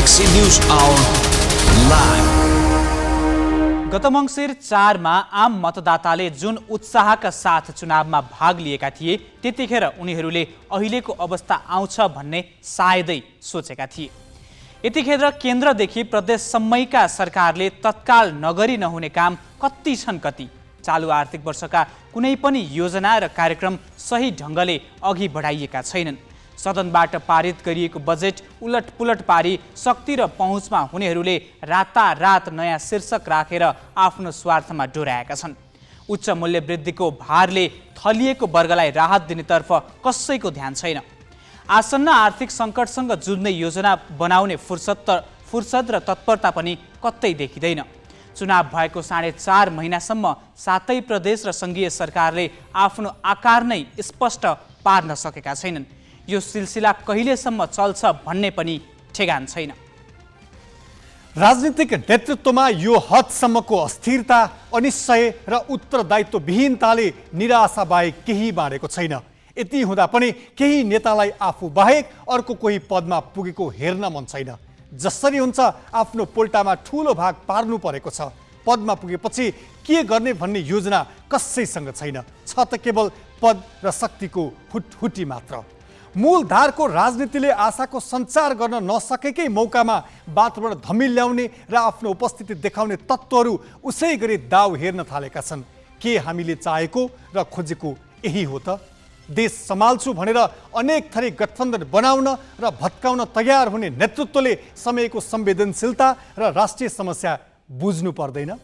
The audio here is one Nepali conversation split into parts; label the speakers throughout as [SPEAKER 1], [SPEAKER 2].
[SPEAKER 1] Galaxy News Hour live.
[SPEAKER 2] गत मङ्सिर 4 मा आम मतदाताले जुन उत्साहका साथ चुनावमा भाग लिएका थिए त्यतिखेर उनीहरूले अहिलेको अवस्था आउँछ भन्ने सायदै सोचेका थिए। यतिखेर केन्द्रदेखि प्रदेशसम्मैका सरकारले तत्काल नगरी नहुने काम कति छन् कति। चालु आर्थिक वर्षका कुनै पनि योजना र कार्यक्रम सही ढङ्गले अघि बढाइएका छैनन्। सदनबाट पारित गरिएको बजेट उलटपुलट पारी शक्ति र पहुँचमा हुनेहरूले रातारात नयाँ शीर्षक राखेर आफ्नो स्वार्थमा डोर्याएका छन्। उच्च मूल्य वृद्धिको भारले थलिएको वर्गलाई राहत दिनेतर्फ कसैको ध्यान छैन। आसन्न आर्थिक सङ्कटसँग जुझ्ने योजना बनाउने फुर्सद र तत्परता पनि कतै देखिँदैन। चुनाव भएको 4.5 महिनासम्म सातै प्रदेश र सङ्घीय सरकारले आफ्नो आकार नै स्पष्ट पार्न सकेका छैनन्। यो सिलसिला कहिलेसम्म चल्छ भन्ने पनि ठेगान छैन।
[SPEAKER 3] राजनीतिक नेतृत्वमा यो हदसम्मको अस्थिरता, अनिश्चय र उत्तरदायित्वविहीनताले निराशा बाहेक केही बाँडेको छैन। यति हुँदा पनि केही नेतालाई आफू बाहेक अर्को कोही पदमा पुगेको हेर्न मन छैन। जसरी हुन्छ आफ्नो पोल्टामा ठुलो भाग पार्नु परेको छ। पदमा पुगेपछि के गर्ने भन्ने योजना कसैसँग छैन। छ त केवल पद र शक्तिको हुटहुटी मात्र। मूलधारको राजनीतिले आशाको सञ्चार गर्न नसकेकै मौकामा वातावरण धमिल्याउने र आफ्नो उपस्थिति देखाउने तत्त्वहरू उसै गरी दाउ हेर्न थालेका छन्। के हामीले चाहेको र खोजेको यही हो त? देश सम्हाल्छु भनेर अनेक थरी गठबन्धन बनाउन र भत्काउन तयार हुने नेतृत्वले समयको संवेदनशीलता र राष्ट्रिय समस्या बुझ्नु पर्दैन?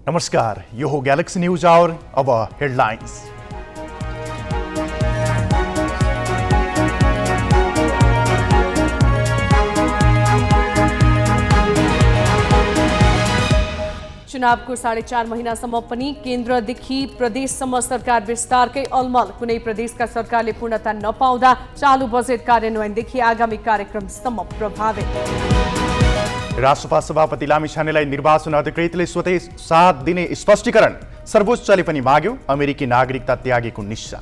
[SPEAKER 4] नमस्कार, यो हो गैलेक्सी न्यूज आवर। अब हेडलाइंस।
[SPEAKER 5] चुनावको 4.5 महिनासम्म पनि केन्द्रदेखि प्रदेशसम्म सरकार विस्तारकै अलमल। कुनै प्रदेशका सरकारले पूर्णता नपाउँदा चालु बजेट कार्यान्वयनदेखि आगामी कार्यक्रमसम्म प्रभावित।
[SPEAKER 4] राष्ट्रपा सभापति लामिछानेलाई निर्वाचन अधिकृतले स्वतः साथ दिने स्पष्टीकरण। सर्वोच्चले पनि माग्यो। अमेरिकी नागरिकता त्यागेको निस्सा।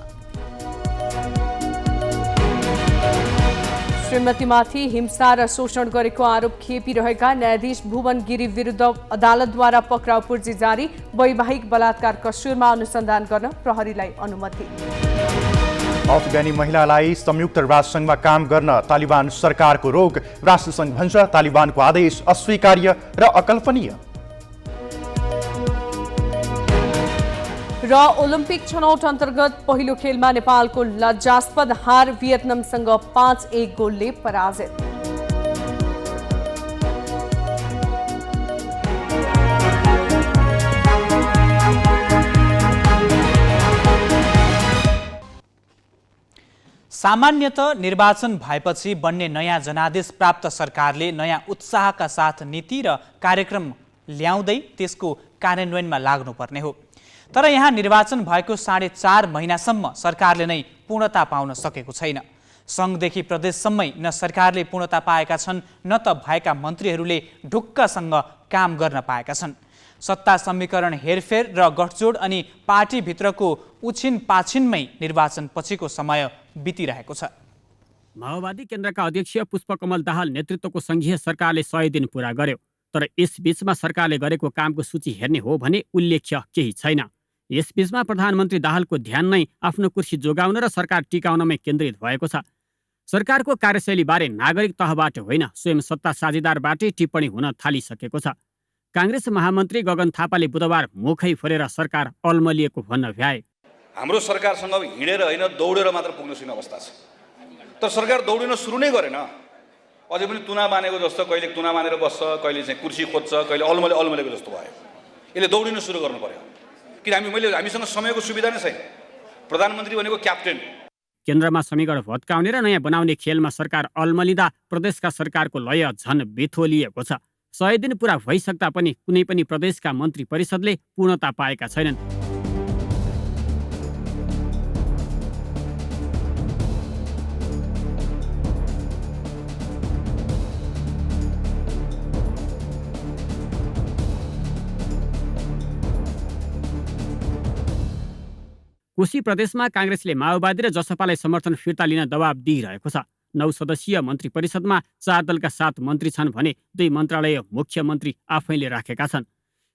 [SPEAKER 5] श्रीमतीमाथि हिंसा र शोषण गरेको आरोप खेपिरहेका न्यायाधीश भुवन गिरी विरुद्ध अदालतद्वारा पक्राउ पूर्जी जारी। वैवाहिक बलात्कार कसुरमा अनुसन्धान गर्न प्रहरीलाई अनुमति।
[SPEAKER 4] अफगानी महिलालाई संयुक्त राष्ट्रसङ्घमा काम गर्न तालिबान सरकारको रोग। राष्ट्रसङ्घ भन्छ तालिबानको आदेश अस्वीकार्य र अकल्पनीय।
[SPEAKER 5] र ओलम्पिक छनौट अन्तर्गत पहिलो खेलमा नेपालको लज्जास्पद हार। भियतनामसँग 5-1 गोलले पराजित।
[SPEAKER 2] सामान्यतः निर्वाचन भएपछि बन्ने नयाँ जनादेश प्राप्त सरकारले नयाँ उत्साहका साथ नीति र कार्यक्रम ल्याउँदै त्यसको कार्यान्वयनमा लाग्नुपर्ने हो। तर यहाँ निर्वाचन भएको 4.5 महिनासम्म सरकारले नै पूर्णता पाउन सकेको छैन। सङ्घदेखि प्रदेशसम्मै न सरकारले पूर्णता पाएका छन् न त भएका मन्त्रीहरूले ढुक्कसँग काम गर्न पाएका छन्। सत्ता समीकरण हेरफेर र गठजोड अनि पार्टीभित्रको उछिन पाछिनमै निर्वाचन पछिको समय बितिरहेको छ।
[SPEAKER 6] माओवादी केन्द्रका अध्यक्ष पुष्पकमल दाहाल नेतृत्वको सङ्घीय सरकारले 100 दिन पूरा गर्यो। तर यसबीचमा सरकारले गरेको कामको सूची हेर्ने हो भने उल्लेख्य केही छैन। यसबीचमा प्रधानमन्त्री दाहालको ध्यान नै आफ्नो कुर्सी जोगाउन र सरकार टिकाउनमै केन्द्रित भएको छ। सरकारको कार्यशैलीबारे नागरिक तहबाट होइन, स्वयं सत्ता साझेदारबाटै टिप्पणी हुन थालिसकेको छ। काङ्ग्रेस महामन्त्री गगन थापाले बुधबार मुखै फोरेर सरकार अल्मलिएको भन्न भ्याए।
[SPEAKER 7] हाम्रो सरकारसँग हिँडेर होइन दौडेर मात्र पुग्न सक्ने अवस्था छ। तर सरकार दौडिन सुरु नै गरेन। अझै पनि तुना मानेको जस्तो कहिले तुना मानेर बस्छ, कहिले चाहिँ कुर्सी खोज्छ, कहिले अल्मलेको जस्तो भयो। यसले दौडिन सुरु गर्नु पर्यो। किन हामीसँग समयको सुविधा नै छैन। प्रधानमन्त्री भनेको क्याप्टेन।
[SPEAKER 6] केन्द्रमा समीकरण भत्काउने र नयाँ बनाउने खेलमा सरकार अल्मलिँदा प्रदेशका सरकारको लय झन बेथोलिएको छ। 100 दिन पूरा भइसक्दा पनि कुनै पनि प्रदेशका मन्त्री परिषदले पूर्णता पाएका छैनन्। कोशी प्रदेशमा काङ्ग्रेसले माओवादी र जसपालाई समर्थन फिर्ता लिन दबाब दिइरहेको छ। 9 सदस्यीय मन्त्री परिषदमा 4 दलका 7 मन्त्री छन् भने 2 मन्त्रालय मुख्यमन्त्री आफैले राखेका छन्।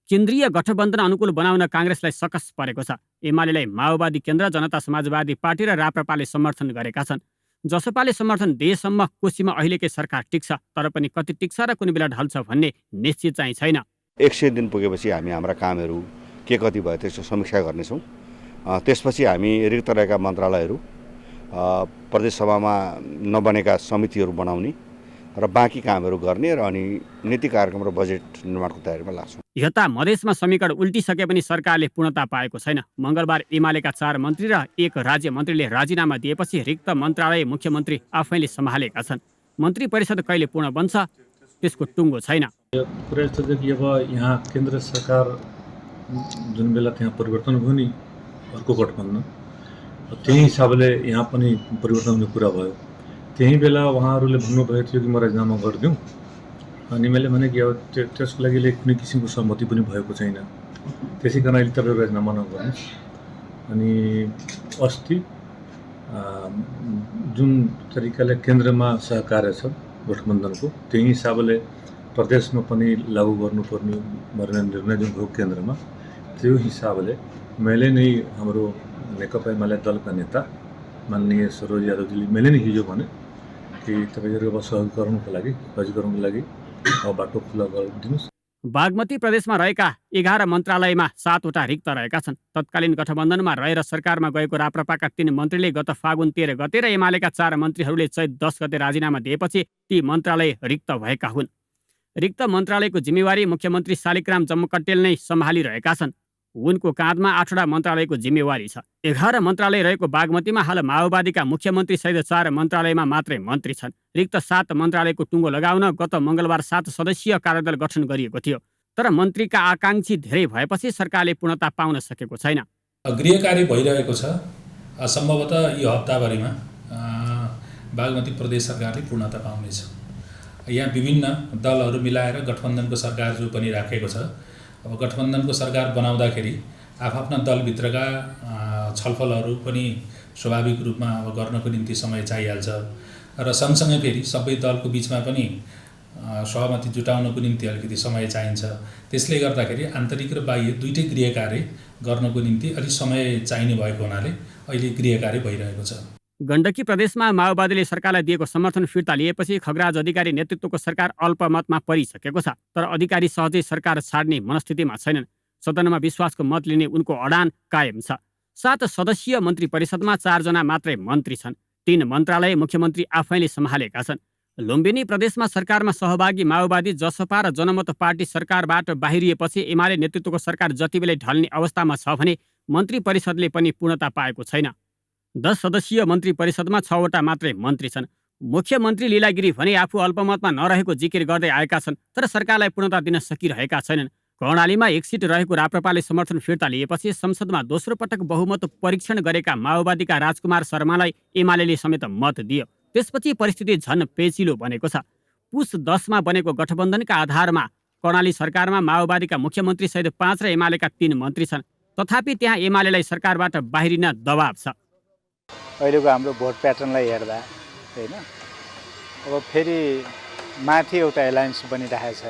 [SPEAKER 6] केन्द्रीय गठबन्धन अनुकूल बनाउन काङ्ग्रेसलाई सकस परेको छ। एमालेलाई माओवादी केन्द्र, जनता समाजवादी पार्टी र राप्रपाले समर्थन गरेका छन्। जसपाले समर्थन दिएसम्म कोशीमा अहिलेकै सरकार टिक्छ, तर पनि कति टिक्छ र कुनै बेला ढल्छ भन्ने निश्चित चाहिँ छैन।
[SPEAKER 8] 100 दिन पुगेपछि हामी हाम्रा कामहरू के कति भयो त्यसको समीक्षा गर्नेछौँ। त्यसपछि हामी रिक्त रहेका मन्त्रालयहरू, प्रदेश सभामा नबनेका समितिहरू बनाउने र बाँकी कामहरू गर्ने र अनि नीति कार्यक्रम र बजेट निर्माणको तयारीमा लाग्छौँ।
[SPEAKER 6] यता मधेसमा समीकरण उल्टिसके पनि सरकारले पूर्णता पाएको छैन। मङ्गलबार एमालेका 4 मन्त्री र 1 राज्य मन्त्रीले राजीनामा दिएपछि रिक्त मन्त्रालय मुख्यमन्त्री आफैले सम्हालेका छन्। मन्त्री परिषद कहिले पूर्ण बन्छ त्यसको टुङ्गो छैन।
[SPEAKER 9] कुरा यस्तो छ कि अब यहाँ केन्द्र सरकार जुन बेला त्यहाँ परिवर्तन भयो नि, अर्को गठबन्धन, त्यही हिसाबले यहाँ पनि परिवर्तन हुने कुरा भयो। त्यही बेला उहाँहरूले भन्नुभएको थियो कि म राजीनामा गरिदिउँ, अनि मैले भने कि अब त्यसको लागि कुनै किसिमको सहमति पनि भएको छैन। त्यसै कारण अहिले तपाईँ राजीनामा नगर्नुहोस्। अनि अस्ति जुन तरिकाले केन्द्रमा सहकार्य छ गठबन्धनको, त्यही हिसाबले प्रदेशमा पनि लागू गर्नुपर्ने निर्णय जुन भयो केन्द्रमा, त्यो हिसाबले मैले नै हाम्रो नेकपा एमाले दलका नेता माननीय सरोज यादवजीले मैले नै हिजो भने कि तपाईँहरू अब सहजीकरणको लागि बाटो खुला गरिदिनुहोस्।
[SPEAKER 6] बागमती प्रदेशमा रहेका 11 मन्त्रालयमा 7 वटा रिक्त रहेका छन्। तत्कालीन गठबन्धनमा रहेर सरकारमा गएको राप्रपाका 3 मन्त्रीले गत फागुन 13 गते र एमालेका 4 मन्त्रीहरूले चैत 10 गते राजीनामा दिएपछि ती मन्त्रालय रिक्त भएका हुन्। रिक्त मन्त्रालयको जिम्मेवारी मुख्यमन्त्री शालिग्राम जमकट्टेल नै सम्हालिरहेका छन्। उनको काँधमा 8वटा मन्त्रालयको जिम्मेवारी छ। 11 मन्त्रालय रहेको बागमतीमा हाल माओवादीका मुख्यमन्त्री सहित 4 मन्त्रालयमा मात्रै मन्त्री छन्। रिक्त 7 मन्त्रालयको टुङ्गो लगाउन गत मङ्गलबार 7 सदस्यीय कार्यदल गठन गरिएको थियो। तर मन्त्रीका आकाङ्क्षी धेरै भएपछि सरकारले पूर्णता पाउन सकेको छैन।
[SPEAKER 10] गृह कार्य भइरहेको छ। सम्भवतः यो हप्ताभरिमा बागमती प्रदेश सरकारले पूर्णता पाउनेछ। यहाँ विभिन्न दलहरू मिलाएर गठबन्धनको सरकार जो पनि राखेको छ, अब गठबन्धनको सरकार बनाउँदाखेरि आफ्ना दलभित्रका छलफलहरू पनि स्वाभाविक रूपमा अब गर्नको निम्ति समय चाहिहाल्छ र सँगसँगै फेरि सबै दलको बिचमा पनि सहमति जुटाउनको निम्ति अलिकति समय चाहिन्छ। त्यसले गर्दाखेरि आन्तरिक र बाह्य दुईटै गृह कार्य गर्नको निम्ति अलिक समय चाहिने भएको हुनाले अहिले गृह कार्य भइरहेको छ।
[SPEAKER 6] गण्डकी प्रदेशमा माओवादीले सरकारलाई दिएको समर्थन फिर्ता लिएपछि खगराज अधिकारी नेतृत्वको सरकार अल्पमतमा परिसकेको छ। तर अधिकारी सहजै सरकार छाड्ने मनस्थितिमा छैनन्। सदनमा विश्वासको मत लिने उनको अडान कायम छ। 7 सदस्यीय मन्त्री परिषदमा 4 जना मात्रै मन्त्री छन्। 3 मन्त्रालय मुख्यमन्त्री आफैले सम्हालेका छन्। लुम्बिनी प्रदेशमा सरकारमा सहभागी माओवादी, जसपा र जनमत पार्टी सरकारबाट बाहिरिएपछि एमाले नेतृत्वको सरकार जतिबेलै ढल्ने अवस्थामा छ भने मन्त्री परिषदले पनि पूर्णता पाएको छैन। 10 सदस्यीय मन्त्री परिषदमा 6 वटा मात्रै मन्त्री छन्। मुख्यमन्त्री लीलागिरी भने आफू अल्पमतमा नरहेको जिकिर गर्दै आएका छन्, तर सरकारलाई पूर्णता दिन सकिरहेका छैनन्। कर्णालीमा 1 सिट रहेको राप्रपाले समर्थन फिर्ता लिएपछि संसदमा दोस्रो पटक बहुमत परीक्षण गरेका माओवादीका राजकुमार शर्मालाई एमालेले समेत मत दियो। त्यसपछि परिस्थिति झन् पेचिलो बनेको छ। पुस 10 मा बनेको गठबन्धनका आधारमा कर्णाली सरकारमा माओवादीका मुख्यमन्त्री सहित 5 र एमालेका 3 मन्त्री छन्। तथापि त्यहाँ एमालेलाई सरकारबाट बाहिरिन दबाब छ।
[SPEAKER 11] अहिलेको हाम्रो भोट प्याटर्नलाई हेर्दा हैन, अब फेरि माथि एउटा एलायन्स बनिरहेछ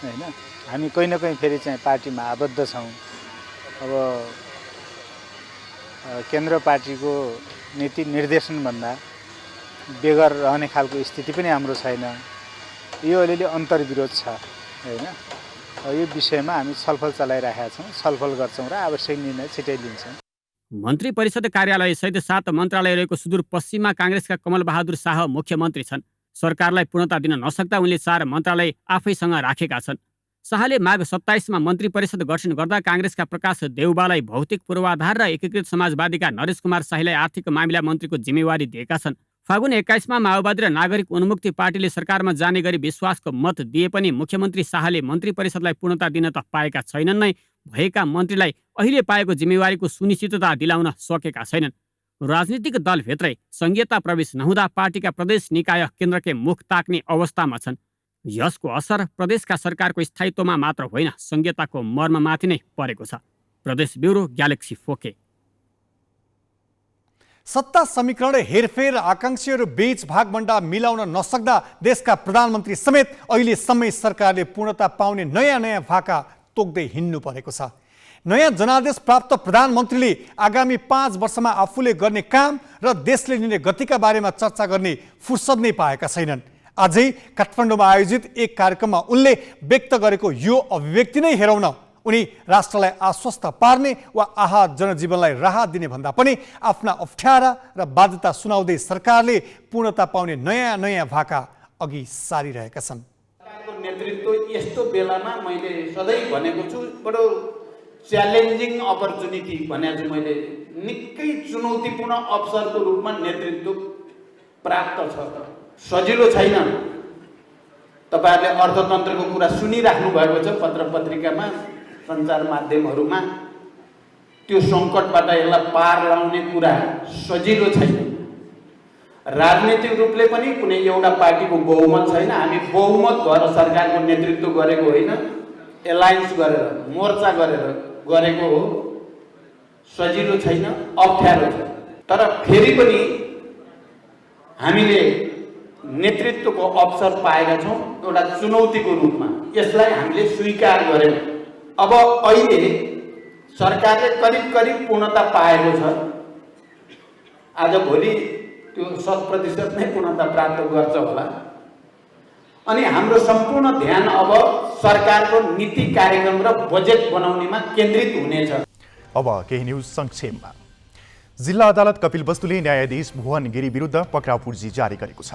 [SPEAKER 11] हैन। हामी कहीँ न कहीँ फेरि चाहिँ पार्टीमा आबद्ध छौँ। अब केन्द्र पार्टीको नीति निर्देशनभन्दा बेगर रहने खालको स्थिति पनि हाम्रो छैन। यो अलिअलि अन्तर्विरोध छ हैन। यो विषयमा हामी छलफल चलाइरहेका छौँ, छलफल गर्छौँ र आवश्यक निर्णय छिटै लिन्छौँ।
[SPEAKER 6] मन्त्री परिषद कार्यालय सहित 7 मन्त्रालय रहेको सुदूरपश्चिममा काङ्ग्रेसका कमल बहादुर शाह मुख्यमन्त्री छन्। सरकारलाई पूर्णता दिन नसक्दा उनले 4 मन्त्रालय आफैसँग राखेका छन्। शाहले माघ 27 मा मन्त्री परिषद गठन गर्दा काङ्ग्रेसका प्रकाश देउबालाई भौतिक पूर्वाधार र एकीकृत समाजवादीका नरेश कुमार शाहीलाई आर्थिक मामिला मन्त्रीको जिम्मेवारी दिएका छन्। फागुन 21 मा माओवादी र नागरिक उन्मुक्ति पार्टीले सरकारमा जाने गरी विश्वासको मत दिए पनि मुख्यमन्त्री शाहले मन्त्री परिषदलाई पूर्णता दिन त पाएका छैनन् नै, भएका मन्त्रीलाई अहिले पाएको जिम्मेवारीको सुनिश्चितता दिलाउन सकेका छैनन्। राजनीतिक दलभित्रै संघीयता प्रवेश नहुँदा पार्टीका प्रदेश निकाय केन्द्रकै मुख ताक्ने अवस्थामा छन्। यसको असर प्रदेशका सरकारको स्थायित्वमा मात्र होइन, संघीयताको मर्ममाथि नै परेको छ। प्रदेश ब्युरो ग्यालेक्सी फोके।
[SPEAKER 3] सत्ता समीकरण र हेरफेर आकांक्षीहरू बीच भागभण्डा मिलाउन नसक्दा देशका प्रधानमन्त्री समेत अहिले समय सरकारले पूर्णता पाउने नयाँ भाका तोक्दै हिँड्नु परेको छ। नयाँ जनादेश प्राप्त प्रधानमन्त्रीले आगामी 5 वर्षमा आफूले गर्ने काम र देशले लिने गतिका बारेमा चर्चा गर्ने फुर्सद नै पाएका छैनन्। आजै काठमाडौँमा आयोजित एक कार्यक्रममा उनले व्यक्त गरेको यो अभिव्यक्ति नै हेरौँ न। उनी राष्ट्रलाई आश्वस्त पार्ने वा आहत जनजीवनलाई राहत दिने भन्दा पनि आफ्ना अप्ठ्यारा र बाध्यता सुनाउँदै सरकारले पूर्णता पाउने नयाँ भाका अघि सारिरहेका छन्।
[SPEAKER 12] सरकारको नेतृत्व यस्तो बेलामा मैले सधैँ भनेको छु, बडो च्यालेन्जिङ अपर्च्युनिटी भने चाहिँ मैले निकै चुनौतीपूर्ण अवसरको रूपमा नेतृत्व प्राप्त छ। सजिलो छैन। तपाईहरुले अर्थतन्त्रको कुरा सुनिराख्नु भएको छ पत्र पत्रिकामा, सञ्चार माध्यमहरूमा। त्यो सङ्कटबाट यसलाई पार लाउने कुरा सजिलो छैन। राजनीतिक रूपले पनि कुनै एउटा पार्टीको बहुमत छैन। हामी बहुमत भएर सरकारको नेतृत्व गरेको होइन, एलायन्स गरेर, मोर्चा गरेर गरेको हो। सजिलो छैन, अप्ठ्यारो छ। तर फेरि पनि हामीले नेतृत्वको अवसर पाएका छौँ एउटा चुनौतीको रूपमा। यसलाई हामीले स्वीकार गर्यौँ। अब अहिले सरकारले करिब पूर्णता पाएको छ। आज भोलि त्यो 100% नै पूर्णता प्राप्त गर्छ होला। अनि हाम्रो सम्पूर्ण ध्यान अब सरकारको नीति कार्यक्रम र बजेट बनाउनेमा केन्द्रित हुनेछ।
[SPEAKER 4] अब केही न्यूज संक्षेपमा। जिल्ला अदालत कपिलवस्तुले न्यायाधीश भुवन गिरी विरुद्ध पक्राउ पूर्जी जारी गरेको छ।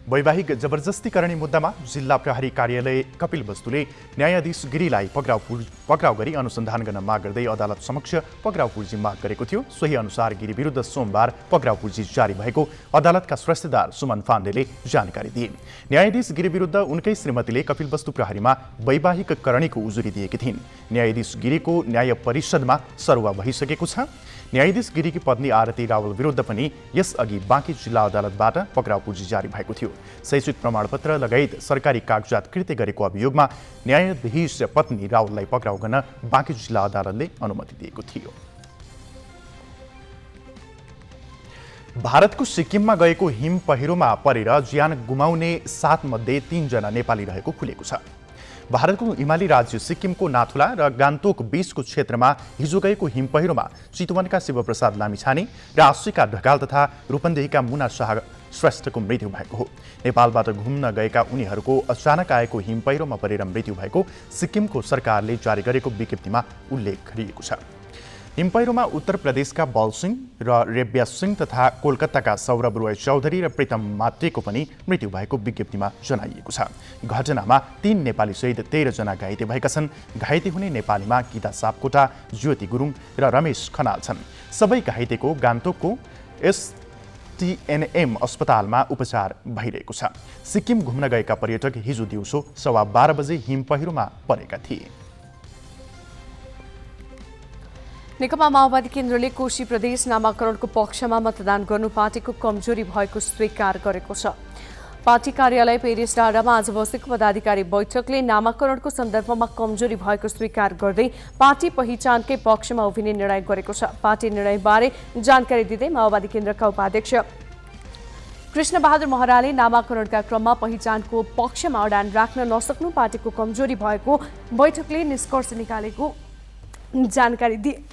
[SPEAKER 4] वैवाहिक जबरजस्ती गर्ने मुद्दामा जिल्ला प्रहरी कार्यालय कपिलवस्तुले न्यायाधीश गिरीलाई पक्राउ गरी अनुसन्धान गर्न माग गर्दै अदालत समक्ष पक्राउ पूर्जी माग गरेको थियो। सोही अनुसार गिरी विरुद्ध सोमबार पक्राउ पूर्जी जारी भएको अदालतका श्रेष्ठदार सुमन फान्डेले जानकारी दिए। न्यायाधीश गिरी विरुद्ध उनकै श्रीमतीले कपिलवस्तु प्रहरीमा वैवाहिक करणीको उजुरी दिएकी थिइन्। न्यायाधीश गिरीको न्याय परिषदमा सरुवा भइसकेको छ। न्यायाधीश गिरीकी पत्नी आरती रावल विरुद्ध पनि यसअघि बाँकी जिल्ला अदालतबाट पक्राउ पूर्जी जारी भएको थियो। शैक्षिक प्रमाणपत्र लगायत सरकारी कागजात कृत्य गरेको अभियोगमा न्यायाधीश पत्नी रावललाई पक्राउ गर्न बाँकी जिल्ला अदालतले अनुमति दिएको थियो। भारतको सिक्किममा गएको हिम पहिरोमा परेर ज्यान गुमाउने 7 मध्ये 3 जना नेपाली रहेको खुलेको छ। भारतको हिमाली राज्य सिक्किमको नाथुला र गान्तोक बीचको क्षेत्रमा हिजो गएको हिम पहिरोमा चितवनका शिवप्रसाद लामिछाने र आश्विका ढकाल तथा रूपन्देहीका मुना शाह श्रेष्ठको मृत्यु भएको हो। नेपालबाट घुम्न गएका उनीहरूको अचानक आएको हिम पहिरोमा परेर मृत्यु भएको सिक्किमको सरकारले जारी गरेको विज्ञप्तिमा उल्लेख गरिएको छ। हिम पहिरोमा उत्तर प्रदेशका बलसिंह र रेब्या सिंह तथा कोलकाताका सौरभ रोय चौधरी र प्रीतम मात्रेको पनि मृत्यु भएको विज्ञप्तिमा जनाइएको छ। घटनामा 3 नेपाली सहित 13 जना घाइते भएका छन्। घाइते हुने नेपालीमा गीता सापकोटा, ज्योति गुरुङ र रमेश खनाल छन्। सबै घाइतेको गान्तोकको STNM अस्पतालमा उपचार भइरहेको छ। सिक्किम घुम्न गएका पर्यटक हिजो दिउँसो 12:15 बजे हिम पहिरोमा परेका थिए।
[SPEAKER 5] नेकपा माओवादी केन्द्रले कोशी प्रदेश नामाकरणको पक्षमा मतदान गर्नु पार्टीको कमजोरी भएको स्वीकार गरेको छ। पार्टी कार्यालय पेरिस डाँडामा आज बसेको पदाधिकारी बैठकले नामाकरणको सन्दर्भमा कमजोरी भएको स्वीकार गर्दै पार्टी पहिचानकै पक्षमा उभिने निर्णय गरेको छ। पार्टी निर्णयबारे जानकारी दिँदै माओवादी केन्द्रका उपाध्यक्ष कृष्णबहादुर महराले नामाकरणका क्रममा पहिचानको पक्षमा अडान राख्न नसक्नु पार्टीको कमजोरी भएको बैठकले निष्कर्ष निकालेको जानकारी दिए।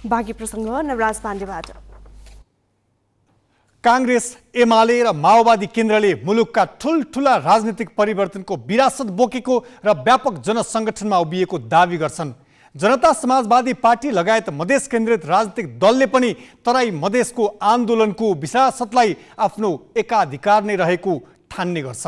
[SPEAKER 5] बाँकी प्रसङ्ग नवराज पाण्डेबाट।
[SPEAKER 3] कांग्रेस, एमाले र माओवादी केन्द्रले मुलुकका ठुलठुला राजनीतिक परिवर्तनको विरासत बोकेको र व्यापक जनसङ्गठनमा उभिएको दावी गर्छन्। जनता समाजवादी पार्टी लगायत मधेस केन्द्रित राजनीतिक दलले पनि तराई मधेसको आन्दोलनको विरासतलाई आफ्नो एकाधिकार नै रहेको ठान्ने गर्छ।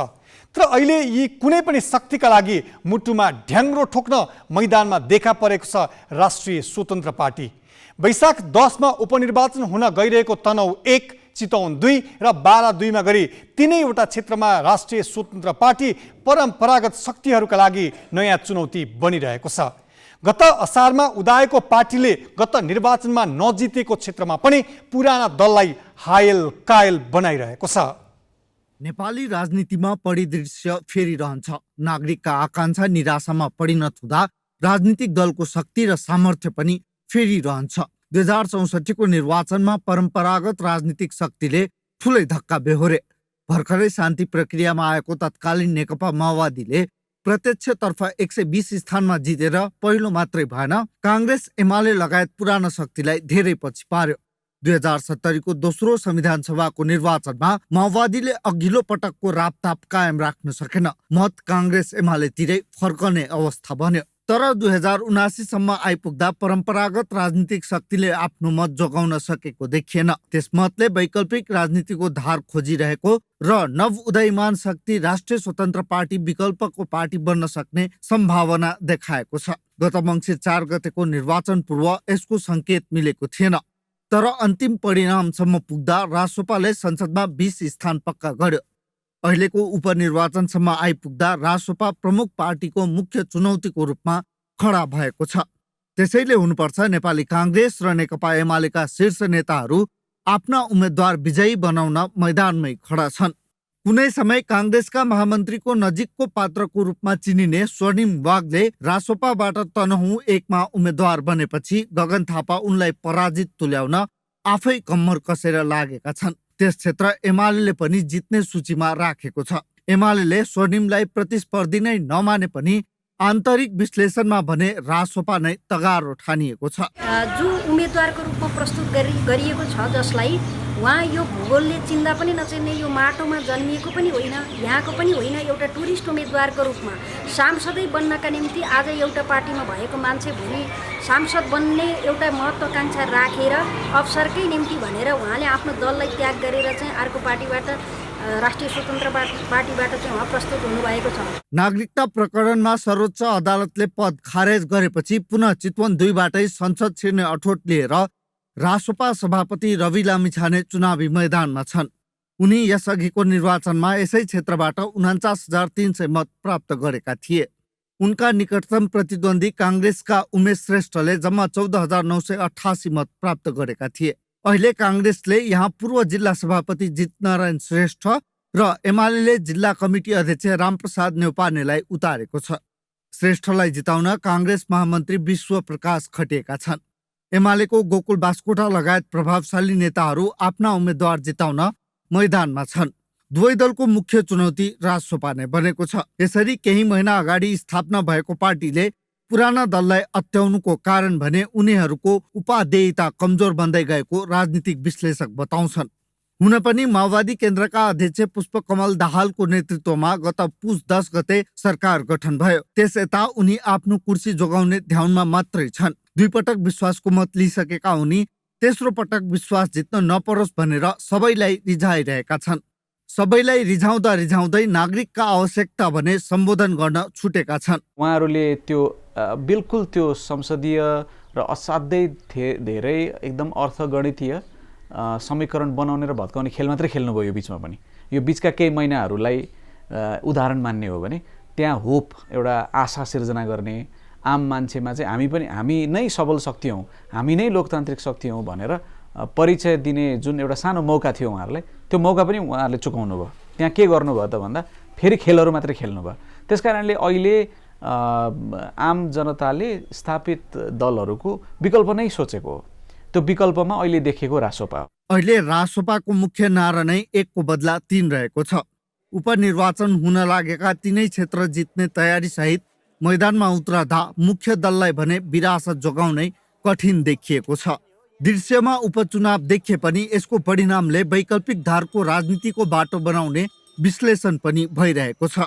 [SPEAKER 3] तर अहिले यी कुनै पनि शक्तिका लागि मुटुमा ढ्याङ्ग्रो ठोक्न मैदानमा देखा परेको छ राष्ट्रिय स्वतन्त्र पार्टी। वैशाख 10 मा उपनिर्वाचन हुन गइरहेको तनहुँ 1, चितवन 2 र बारा 2 मा गरी 3वटा क्षेत्रमा राष्ट्रिय स्वतन्त्र पार्टी परम्परागत शक्तिहरूका लागि नयाँ चुनौती बनिरहेको छ। गत असारमा उदाएको पार्टीले गत निर्वाचनमा नजितेको क्षेत्रमा पनि पुराना दललाई हायल कायल बनाइरहेको छ।
[SPEAKER 13] नेपाली राजनीतिमा परिदृश्य फेरिरहन्छ। नागरिकका आकांक्षा निराशामा परिणत हुँदा राजनीतिक दलको शक्ति र सामर्थ्य पनि फेरिरहन्छ। 2064को निर्वाचनमा परम्परागत राजनीतिक शक्तिले ठुलै धक्का बेहोरे। भर्खरै शान्ति प्रक्रियामा आएको तत्कालीन नेकपा माओवादीले प्रत्यक्षतर्फ 120 स्थानमा जितेर पहिलो मात्रै भएन, काङ्ग्रेस एमाले लगायत पुरानो शक्तिलाई धेरै पछि पार्यो। 2070को दोस्रो संविधान सभाको निर्वाचनमा माओवादीले अघिल्लो पटकको रापताप कायम राख्न सकेन। मत काङ्ग्रेस एमालेतिरै फर्कने अवस्था बन्यो। तर 2079 सम्म आइपुग्दा परम्परागत राजनीतिक शक्तिले आफ्नो मत जोगाउन सकेको देखिएन। त्यस मतले वैकल्पिक राजनीतिको धार खोजिरहेको र नव उदयमान शक्ति राष्ट्रिय स्वतन्त्र पार्टी विकल्पको पार्टी बन्न सक्ने सम्भावना देखाएको छ। गत मङ्सिर 4 गतेको निर्वाचन पूर्व यसको संकेत मिलेको थिएन। तर अन्तिम परिणामसम्म पुग्दा रासोपाले संसदमा 20 स्थान पक्का गर्यो। अहिलेको उपनिर्वाचनसम्म आइपुग्दा रासोपा प्रमुख पार्टीको मुख्य चुनौतीको रूपमा खडा भएको छ। त्यसैले हुनुपर्छ नेपाली काङ्ग्रेस र नेकपा एमालेका शीर्ष नेताहरू आफ्ना उम्मेद्वार विजयी बनाउन मैदानमै खडा छन्। कुनै समय काङ्ग्रेसका महामन्त्रीको नजिकको पात्रको रूपमा चिनिने स्वर्णिम वागले रासोपाबाट तनहुँ 1मा उम्मेद्वार बनेपछि गगन थापा उनलाई पराजित तुल्याउन आफै कम्मर कसेर लागेका छन्। त्यस क्षेत्र एमाले पनि जित्ने सूचीमा राखेको छ। एमाले स्वर्णिमलाई प्रतिस्पर्धी नै नमाने पनि आन्तरिक विश्लेषणमा भने रासोपा नै तगारो ठानिएको छ।
[SPEAKER 14] जो उम्मेद्वारको रूपमा प्रस्तुत गरिएको छ, जसलाई उहाँ यो भूगोलले चिन्दा पनि नचिन्ने, यो माटोमा जन्मिएको पनि होइन, यहाँको पनि होइन, एउटा टुरिस्ट उम्मेद्वारको रूपमा सांसदै बन्नका निम्ति आज एउटा पार्टीमा भएको मान्छे भोलि सांसद बन्ने एउटा महत्त्वाकांक्षा राखेर अवसरकै निम्ति भनेर उहाँले आफ्नो दललाई त्याग गरेर चाहिँ अर्को पार्टीबाट राष्ट्रिय स्वतन्त्र पार्टीबाट चाहिँ उहाँ प्रस्तुत हुनुभएको छ।
[SPEAKER 13] नागरिकता प्रकरणमा सर्वोच्च अदालतले पद खारेज गरेपछि पुनः चितवन 2बाटै संसद छिर्ने अठोट लिएर रासोपा सभापति रवि लामिछाने चुनावी मैदानमा छन्। उनी यसअघिको निर्वाचनमा यसै क्षेत्रबाट 49,300 मत प्राप्त गरेका थिए। उनका निकटतम प्रतिद्वन्दी काङ्ग्रेसका उमेश श्रेष्ठले जम्मा 14,988 मत प्राप्त गरेका थिए। अहिले काङ्ग्रेसले यहाँ पूर्व जिल्ला सभापति जितनारायण श्रेष्ठ र एमाले जिल्ला कमिटी अध्यक्ष रामप्रसाद न्यौपानेलाई उतारेको छ। श्रेष्ठलाई जिताउन काङ्ग्रेस महामन्त्री विश्व प्रकाश खटिएका छन्। एमालेको गोकुल बास्कोटा लगायत प्रभावशाली नेताहरू आफ्ना उम्मेद्वार जिताउन मैदानमा छन्। दुवै दलको मुख्य चुनौती रासोपा नै बनेको छ। यसरी केही महिना अगाडि स्थापना भएको पार्टीले पुराना दललाई अत्याउनुको कारण भने उनीहरूको उपादेयता कमजोर बन्दै गएको राजनीतिक विश्लेषक बताउँछन्। हुन पनि माओवादी केन्द्रका अध्यक्ष पुष्पकमल दाहालको नेतृत्वमा गत पुस 10 गते सरकार गठन भयो। त्यस यता उनी आफ्नो कुर्सी जोगाउने ध्यानमा मात्रै छन्। 2 पटक विश्वासको मत लिइसकेका उनी तेस्रो पटक विश्वास जित्न नपरोस् भनेर सबैलाई रिझाइरहेका छन्। सबैलाई रिझाउँदै नागरिकका आवश्यकता भने सम्बोधन गर्न छुटेका छन्।
[SPEAKER 15] उहाँहरूले त्यो बिल्कुल त्यो संसदीय र असाध्यै धेरै एकदम अर्थगणितीय समीकरण बनाउने र भत्काउने खेल मात्रै खेल्नुभयो। यो बिचमा पनि यो बिचका केही महिनाहरूलाई उदाहरण मान्ने हो भने त्यहाँ होप, एउटा आशा सिर्जना गर्ने, आम मान्छेमा चाहिँ हामी नै सबल शक्ति हौँ, हामी नै लोकतान्त्रिक शक्ति हौँ भनेर परिचय दिने जुन एउटा सानो मौका थियो उहाँहरूलाई, त्यो मौका पनि उहाँहरूले चुकाउनु भयो। त्यहाँ के गर्नुभयो त भन्दा फेरि खेलहरू मात्रै खेल्नुभयो। त्यस कारणले अहिले आम जनताले स्थापित दलहरूको विकल्प नै सोचेको हो। त्यो विकल्पमा अहिले देखेको रासोपा हो।
[SPEAKER 13] अहिले रासोपाको मुख्य नारा नै 1को बदला 3 रहेको छ। उपनिर्वाचन हुन लागेका 3 क्षेत्र जित्ने तयारी सहित मैदानमा उत्रदा मुख्य दललाई भने विरासत जोगाउनै कठिन देखिएको छ। दृश्यमा उपचुनाव देखिए पनि यसको परिणामले वैकल्पिक धारको राजनीतिको बाटो बनाउने विश्लेषण पनि भइरहेको छ।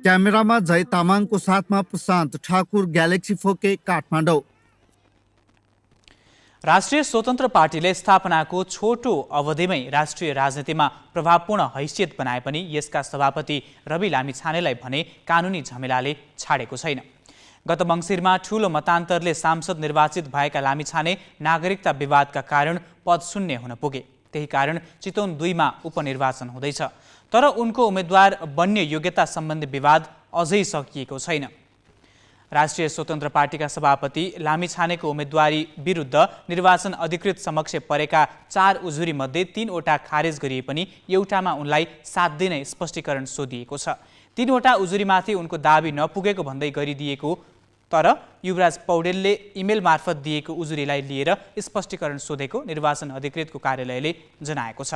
[SPEAKER 13] क्यामेरामा जय तामाङको साथमा प्रशान्त ठाकुर, ग्यालेक्सी 4K, काठमाडौँ।
[SPEAKER 2] राष्ट्रिय स्वतन्त्र पार्टीले स्थापनाको छोटो अवधिमै राष्ट्रिय राजनीतिमा प्रभावपूर्ण हैसियत बनाए पनि यसका सभापति रवि लामिछानेलाई भने कानुनी झमेलाले छाडेको छैन। गत मङ्सिरमा ठूलो मतान्तरले सांसद निर्वाचित भएका लामिछाने नागरिकता विवादका कारण पद शून्य हुन पुगे। त्यही कारण चितवन 2मा उपनिर्वाचन हुँदैछ। तर उनको उम्मेद्वार बन्ने योग्यता सम्बन्धी विवाद अझै सकिएको छैन। राष्ट्रिय स्वतन्त्र पार्टीका सभापति लामिछानेको उम्मेदवारी विरुद्ध निर्वाचन अधिकृत समक्ष परेका 4 उजुरी मध्ये 3वटा खारेज गरिए पनि एउटामा उनलाई साथ दिने स्पष्टीकरण सोधिएको छ। 3वटा उजुरीमाथि उनको दाबी नपुगेको भन्दै गरिदिएको तर युवराज पौडेलले इमेल मार्फत दिएको उजुरीलाई लिएर स्पष्टीकरण सोधेको निर्वाचन अधिकृतको कार्यालयले जनाएको छ।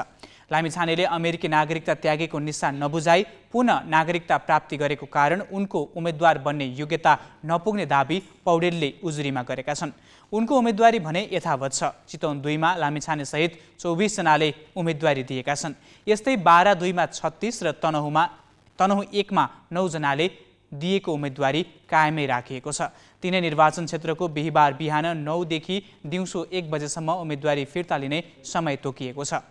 [SPEAKER 2] लामिछानेले अमेरिकी नागरिकता त्यागेको निस्सा नबुझाई पुनः नागरिकता प्राप्ति गरेको कारण उनको उम्मेद्वार बन्ने योग्यता नपुग्ने दाबी पौडेलले उजुरीमा गरेका छन्। उनको उम्मेदवारी भने यथावत छ। चितवन 2 मा लामिछाने सहित 24 जनाले उम्मेदवारी दिएका छन्। यस्तै बारा 2 मा 36 र तनहु 1 मा 9 जनाले दिएको उम्मेदवारी कायमै राखिएको छ। तिनै निर्वाचन क्षेत्रको बिहीबार बिहान 9 देखि दिउँसो 1 बजेसम्म उम्मेदवारी फिर्ता लिने समय तोकिएको छ।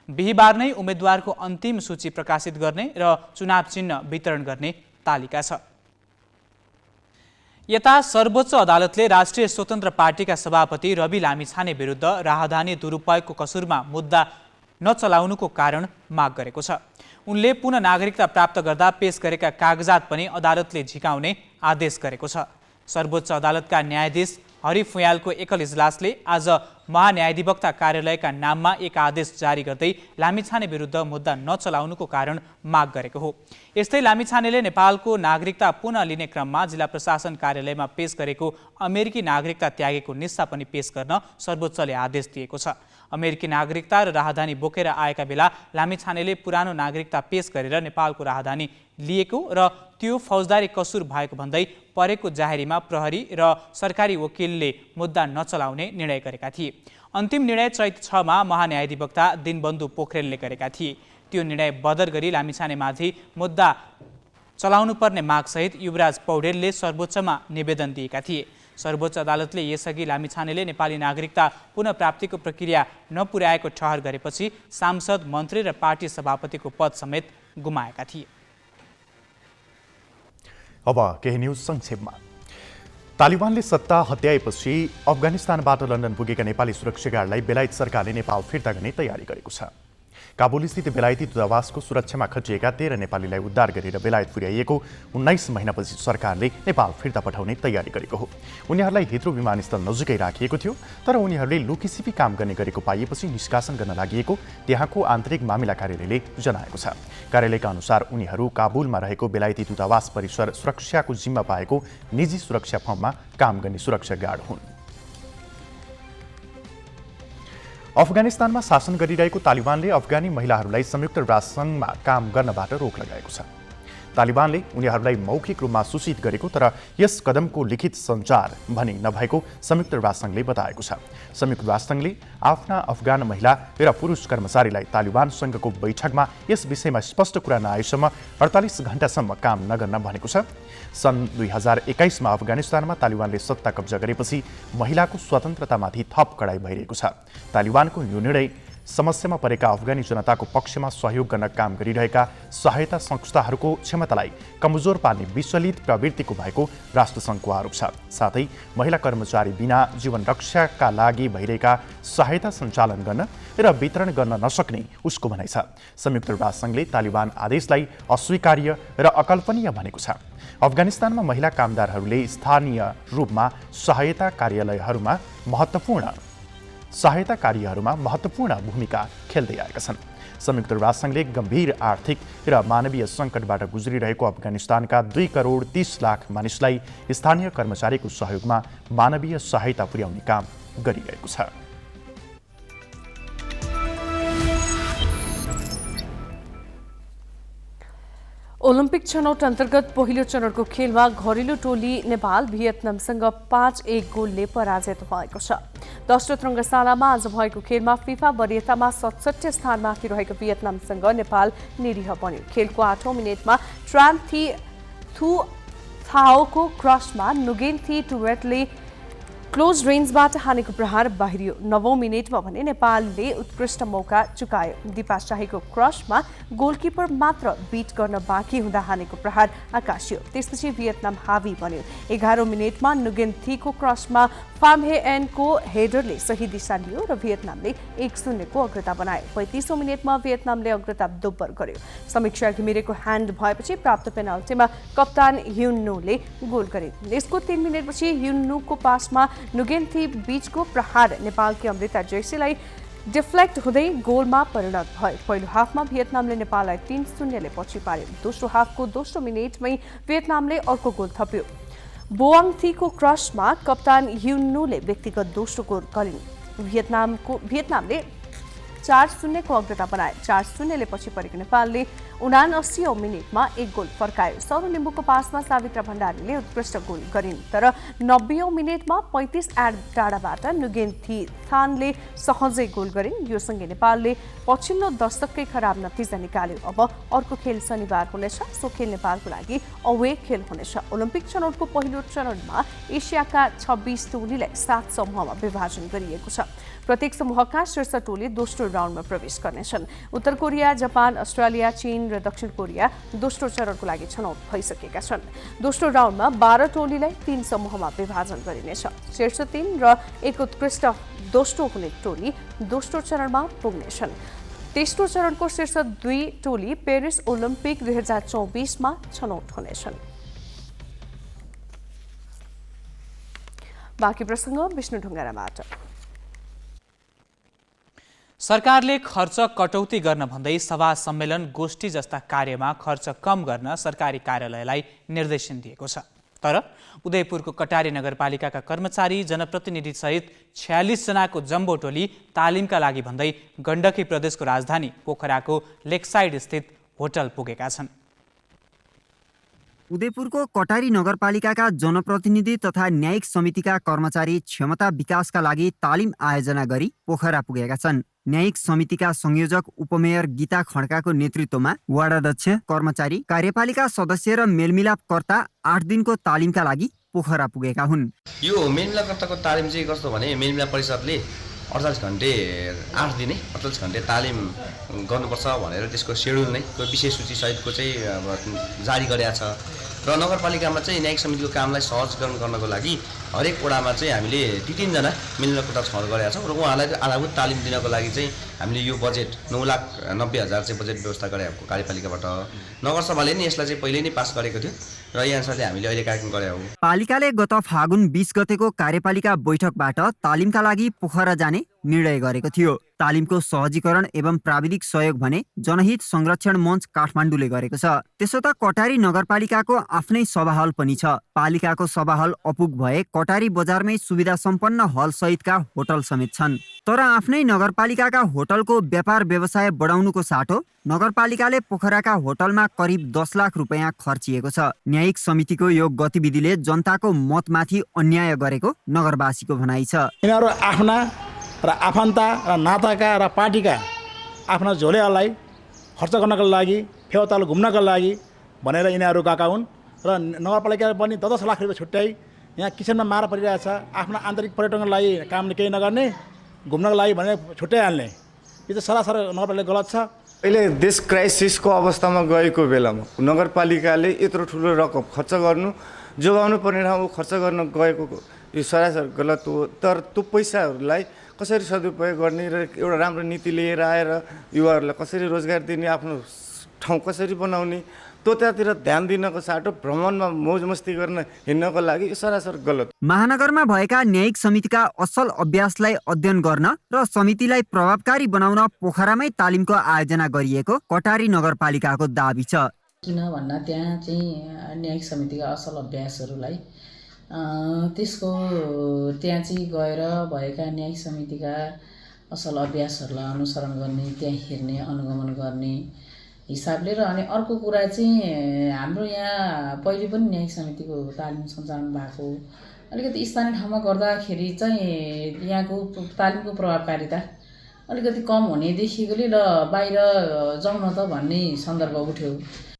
[SPEAKER 2] बिहीबार नै उम्मेदवारको अन्तिम सूची प्रकाशित गर्ने र चुनाव चिन्ह वितरण गर्ने तालिका छ। यता सर्वोच्च अदालतले राष्ट्रिय स्वतन्त्र पार्टीका सभापति रवि लामिछाने विरुद्ध राहदानी दुरुपयोगको कसुरमा मुद्दा नचलाउनुको कारण माग गरेको छ। उनले पुनः नागरिकता प्राप्त गर्दा पेश गरेका कागजात पनि अदालतले झिकाउने आदेश गरेको छ। सर्वोच्च अदालतका न्यायाधीश हरि फुयालको एकल इजलासले आज महान्यायाधिवक्ता कार्यालयका नाममा एक आदेश जारी गर्दै लामिछाने विरुद्ध मुद्दा नचलाउनुको कारण माग गरेको हो। यस्तै लामिछानेले नेपालको नागरिकता पुनः लिने क्रममा जिल्ला प्रशासन कार्यालयमा पेश गरेको अमेरिकी नागरिकता त्यागेको निस्सा पनि पेश गर्न सर्वोच्चले आदेश दिएको छ। अमेरिकी नागरिकता र राहदानी बोकेर आएका बेला लामिछानेले पुरानो नागरिकता पेश गरेर नेपालको राहदानी लिएको र त्यो फौजदारी कसुर भएको भन्दै परेको जाहेरीमा प्रहरी र सरकारी वकिलले मुद्दा नचलाउने निर्णय गरेका थिए। अन्तिम निर्णय चैत 6 मा महान्यायाधिवक्ता दिनबन्धु पोखरेलले गरेका थिए। त्यो निर्णय बदर गरी लामिछानेमाथि मुद्दा चलाउनुपर्ने मागसहित युवराज पौडेलले सर्वोच्चमा निवेदन दिएका थिए। सर्वोच्च अदालतले यसअघि लामिछानेले नेपाली नागरिकता पुनः प्राप्तिको प्रक्रिया नपुर्याएको ठहर गरेपछि सांसद, मन्त्री र पार्टी सभापतिको पद समेत गुमाएका थिए।
[SPEAKER 4] अब केही न्यूज संक्षेपमा। तालिबानले सत्ता हत्याएपछि अफगानिस्तानबाट लन्डन पुगेका नेपाली सुरक्षा गार्डलाई बेलायत सरकारले नेपाल फिर्ता गर्ने तयारी गरेको छ। काबुलस्थित बेलायती दूतावासको सुरक्षामा खटिएका 13 नेपालीलाई उद्धार गरेर बेलायत पुर्याइएको 19 महिनापछि सरकारले नेपाल फिर्ता पठाउने तयारी गरेको हो। उनीहरूलाई हिथ्रो विमानस्थल नजिकै राखिएको थियो, तर उनीहरूले लुकीछिपी काम गर्ने गरेको पाइएपछि निष्कासन गर्न लागि त्यहाँको आन्तरिक मामिला कार्यालयले जनाएको छ। कार्यालयका अनुसार उनीहरू काबुलमा रहेको बेलायती दूतावास परिसर सुरक्षाको जिम्मा पाएको निजी सुरक्षा फर्ममा काम गर्ने सुरक्षा गार्ड हुन्। अफगानिस्तानमा शासन गरिरहेको तालिबानले अफगानी महिलाहरूलाई संयुक्त राष्ट्रसङ्घमा काम गर्नबाट रोक लगाएको छ। तालिबानले उनीहरूलाई मौखिक रूपमा सूचित गरेको तर यस कदमको लिखित सञ्चार भने नभएको संयुक्त राष्ट्रसङ्घले बताएको छ। संयुक्त राष्ट्रसङ्घले आफ्ना अफगान महिला र पुरुष कर्मचारीलाई तालिबानसँगको बैठकमा यस विषयमा स्पष्ट कुरा नआएसम्म 48 घण्टासम्म काम नगर्न भनेको छ। सन् 2021 मा अफगानिस्तानमा तालिबानले सत्ता कब्जा गरेपछि महिलाको स्वतन्त्रतामाथि थप कडाई भइरहेको छ। तालिबानको यो निर्णय समस्यामा परेका अफगानी जनताको पक्षमा सहयोग गर्न काम गरिरहेका सहायता संस्थाहरूको क्षमतालाई कमजोर पार्ने विचलित प्रवृत्तिको भएको राष्ट्रसङ्घको आरोप छ। साथै महिला कर्मचारी बिना जीवन रक्षाका लागि भइरहेका सहायता सञ्चालन गर्न र वितरण गर्न नसक्ने उसको भनाइ छ। संयुक्त राष्ट्रसङ्घले तालिबान आदेशलाई अस्वीकार्य र अकल्पनीय भनेको छ। अफगानिस्तानमा महिला कामदारहरूले स्थानीय रूपमा सहायता कार्यहरूमा महत्त्वपूर्ण भूमिका खेल्दै आएका छन्। संयुक्त राष्ट्रसङ्घले गम्भीर आर्थिक र मानवीय सङ्कटबाट गुज्रिरहेको अफगानिस्तानका 2 करोड 30 लाख मानिसलाई स्थानीय कर्मचारीको सहयोगमा मानवीय सहायता पुर्याउने काम गरिरहेको छ।
[SPEAKER 5] ओलम्पिक छनौट अन्तर्गत पहिलो चरणको खेलमा घरेलु टोली नेपाल भियतनामसँग 5-1 गोलले पराजित भएको छ। दोस्रो रङ्गशालामा आज भएको खेलमा फिफा वरियतामा 67 स्थानमाथि रहेको भियतनामसँग नेपाल निरीह बन्यो। खेलको 8औं मिनेटमा ट्रान थी थु थाओको क्रसमा नुगेन थी टुवेटले क्लोज रेन्जबाट हानेको प्रहार बाहिरियो। 9औं मिनेटमा भने नेपालले उत्कृष्ट मौका चुकायो। दिपा शाहीको क्रसमा गोलकिपर मात्र बिट गर्न बाँकी हुँदा हानेको प्रहार आकाशियो। त्यसपछि भियतनाम हावी बन्यो। 11औं मिनेटमा नुगेन थीको क्रसमा फामहेएनको हेडरले सही दिशा लियो र भियतनामले 1-0 को अग्रता बनायो। 35औं मिनेटमा भियतनामले अग्रता दोब्बर गर्यो। समीक्षा घिमिरेको ह्यान्ड भएपछि प्राप्त पेनाल्टीमा कप्तान ह्युन्नोले गोल गरे। यसको 3 मिनेटपछि ह्युन्नोको पासमा नुगेन थी बीचको प्रहार नेपालकी अमृता जैसीलाई डिफ्लेक्ट हुँदै गोलमा परिणत भयो। पहिलो हाफमा भियतनामले नेपाललाई 3-0 ले पछि पार्यो। दोस्रो हाफको दोस्रो मिनेटमै भियतनामले अर्को गोल थप्यो। बोआङथीको क्रसमा कप्तान युन्नुले व्यक्तिगत दोस्रो गोल गरिन्। भियतनामले 4-0 को अग्रता बनाए। 4-0 पछि परेको नेपालले 79औं मिनेटमा एक गोल फर्कायो। सौरव लिम्बूको पासमा सावित्रा भण्डारीले उत्कृष्ट गोल गरिन्, तर 90औं मिनेटमा 35 यार्ड टाढाबाट नुगेन थिथानले सहजै गोल गरिन्। यो सँगै नेपालले पछिल्लो दशककै खराब नतिजा निकाल्यो। अब अर्को खेल शनिबार हुनेछ। सो खेल नेपालको लागि अवे खेल हुनेछ। ओलम्पिक छनौटको पहिलो चरणमा एसियाका 26 टोलीलाई 7 समूहमा विभाजन गरिएको छ। प्रत्येक समूहका शीर्ष टोली दोस्रो राउन्डमा प्रवेश गर्नेछन्। उत्तर कोरिया, जापान, अस्ट्रेलिया, चीन र दक्षिण कोरिया दोस्रो चरणको लागि छनौट भइसकेका छन्। दोस्रो राउन्डमा 12 टोलीलाई 3 समूहमा विभाजन गरिनेछ। शीर्ष 3 र एक उत्कृष्ट दोस्रो हुने टोली दोस्रो चरणमा पुग्नेछन्। तेस्रो चरणको शीर्ष 2 टोली पेरिस ओलम्पिक 2024 मा छनौट हुनेछन्। बाँकी प्रसङ्ग विष्णु ढुङ्गाराबाट।
[SPEAKER 2] सरकारले खर्च कटौती गर्न भन्दै सभा सम्मेलन गोष्ठी जस्ता कार्यमा खर्च कम गर्न सरकारी कार्यालयलाई निर्देशन दिएको छ। तर उदयपुरको कटारी नगरपालिकाका कर्मचारी, जनप्रतिनिधि सहित 46 जनाको जम्बो टोली तालिमका लागि भन्दै गण्डकी प्रदेशको राजधानी पोखराको लेकसाइड स्थित होटल पुगेका छन्।
[SPEAKER 16] उदयपुरको कटारी नगरपालिकाका जनप्रतिनिधि तथा न्यायिक समितिका कर्मचारी क्षमता विकासका लागि तालिम आयोजना गरी पोखरा पुगेका छन्। न्यायिक समितिका संयोजक उपमेयर गीता खड्काको नेतृत्वमा वार्डाध्यक्ष, कर्मचारी, कार्यपालिका सदस्य र मेलमिलापकर्ता 8 दिनको तालिमका लागि पोखरा पुगेका हुन्।
[SPEAKER 17] यो मेलमिलापकर्ताको तालिम चाहिँ कस्तो भने मेलमिलाप परिषदले 48 घण्टे 8 दिने 48 घण्टे तालिम गर्नुपर्छ भनेर त्यसको सेड्युल नै विशेष सूची सहितको चाहिँ जारी गरेका छ र नगरपालिकामा चाहिँ न्यायिक समितिको कामलाई सहजीकरण गर्नको लागि हरेक वडामा चाहिँ हामीले 3 जना मिलनकोटा छनौट गरेका छौँ र उहाँलाई आधारभूत तालिम दिनको लागि चाहिँ हामीले यो बजेट 9,90,000 चाहिँ बजेट व्यवस्था गरेको कार्यपालिकाबाट नगरसभाले नै यसलाई चाहिँ पहिले नै पास गरेको थियो र यही अनुसारले हामीले अहिले कार्यक्रम गरे हो।
[SPEAKER 16] पालिकाले गत फागुन 20 गतेको कार्यपालिका बैठकबाट तालिमका लागि पोखरा जाने निर्णय गरेको थियो। तालिमको सहजीकरण एवं प्राविधिक सहयोग भने जनहित संरक्षण मञ्च काठमाडौँले गरेको छ। त्यसो त कटारी नगरपालिकाको आफ्नै सभा हल पनि छ। पालिकाको सभा हल अपुग भए कटारी बजारमै सुविधा सम्पन्न हल सहितका होटल समेत छन्। तर आफ्नै नगरपालिकाका होटलको व्यापार व्यवसाय बढाउनुको साटो नगरपालिकाले पोखराका होटलमा करिब 10 लाख रुपैयाँ खर्चिएको छ। न्यायिक समितिको यो गतिविधिले जनताको मतमाथि अन्याय गरेको नगरवासीको भनाइ छ।
[SPEAKER 18] यिनीहरू आफ्ना र आफन्ता र नाताका र पार्टीका आफ्ना झोलेहरूलाई खर्च गर्नको लागि, फेवाताल घुम्नको लागि भनेर यिनीहरू गएका हुन् र नगरपालिकाले पनि 10 लाख रुपियाँ छुट्याई यहाँ किचनमा मार परिरहेछ। आफ्ना आन्तरिक पर्यटनको लागि काम केही नगर्ने, घुम्नको लागि भनेर छुट्याइहाल्ने, यो चाहिँ सरासर नगरपालिका गलत छ।
[SPEAKER 19] अहिले देश क्राइसिसको अवस्थामा गएको बेलामा नगरपालिकाले यत्रो ठुलो रकम खर्च गर्नु, जोगाउनु पर्ने ठाउँमा खर्च गर्न गएको यो सरासर गलत हो। तर त्यो पैसाहरूलाई कसरी सदुपयोग गर्ने र एउटा राम्रो नीति लिएर आएर युवाहरूलाई कसरी रोजगार दिने, आफ्नो ठाउँ कसरी बनाउने, त्यतातिर ध्यान दिनको साटो भ्रमणमा मौजमस्ती गर्न हिँड्नको लागि यो सरासर गलत।
[SPEAKER 16] महानगरमा भएका न्यायिक समितिका असल अभ्यासलाई अध्ययन गर्न र समितिलाई प्रभावकारी बनाउन पोखरामै तालिमको आयोजना गरिएको कटारी नगरपालिकाको दाबी छ।
[SPEAKER 20] किन भन्दा त्यहाँ चाहिँ न्यायिक समितिका असल अभ्यासहरूलाई त्यसको त्यहाँ चाहिँ गएर भएका न्यायिक समितिका असल अभ्यासहरूलाई अनुसरण गर्ने, त्यहाँ हेर्ने, अनुगमन गर्ने हिसाबले र अनि अर्को कुरा चाहिँ हाम्रो यहाँ पहिले पनि न्यायिक समितिको तालिम सञ्चालन भएको अलिकति स्थानीय ठाउँमा गर्दाखेरि चाहिँ यहाँको तालिमको प्रभावकारिता अलिकति कम हुने देखिएकोले र बाहिर जाउँ न त भन्ने सन्दर्भ उठ्यो।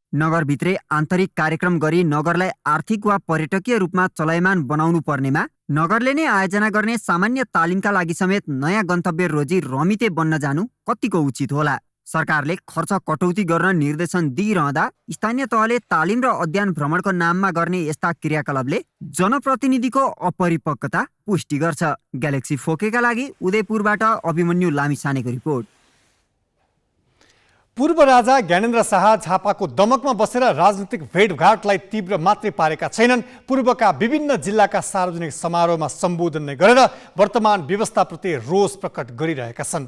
[SPEAKER 16] नगरभित्रै आन्तरिक कार्यक्रम गरी नगरलाई आर्थिक वा पर्यटकीय रूपमा चलायमान बनाउनु पर्नेमा नगरले नै आयोजना गर्ने सामान्य तालिमका लागि समेत नयाँ गन्तव्य रोजी रमिते बन्न जानु कतिको उचित होला? सरकारले खर्च कटौती गर्न निर्देशन दिइरहँदा स्थानीय तहले तालिम र अध्ययन भ्रमणको नाममा गर्ने यस्ता क्रियाकलापले जनप्रतिनिधिको अपरिपक्वता पुष्टि गर्छ। ग्यालेक्सी फोकेका लागि उदयपुरबाट अभिमन्यु लामिछानेको रिपोर्ट।
[SPEAKER 3] पूर्व राजा ज्ञानेन्द्र शाह झापाको दमकमा बसेर राजनीतिक भेटघाटलाई तीव्र मात्रै पारेका छैनन्। पूर्वका विभिन्न जिल्लाका सार्वजनिक समारोहमा सम्बोधन नै गरेर वर्तमान व्यवस्थाप्रति रोष प्रकट गरिरहेका छन्।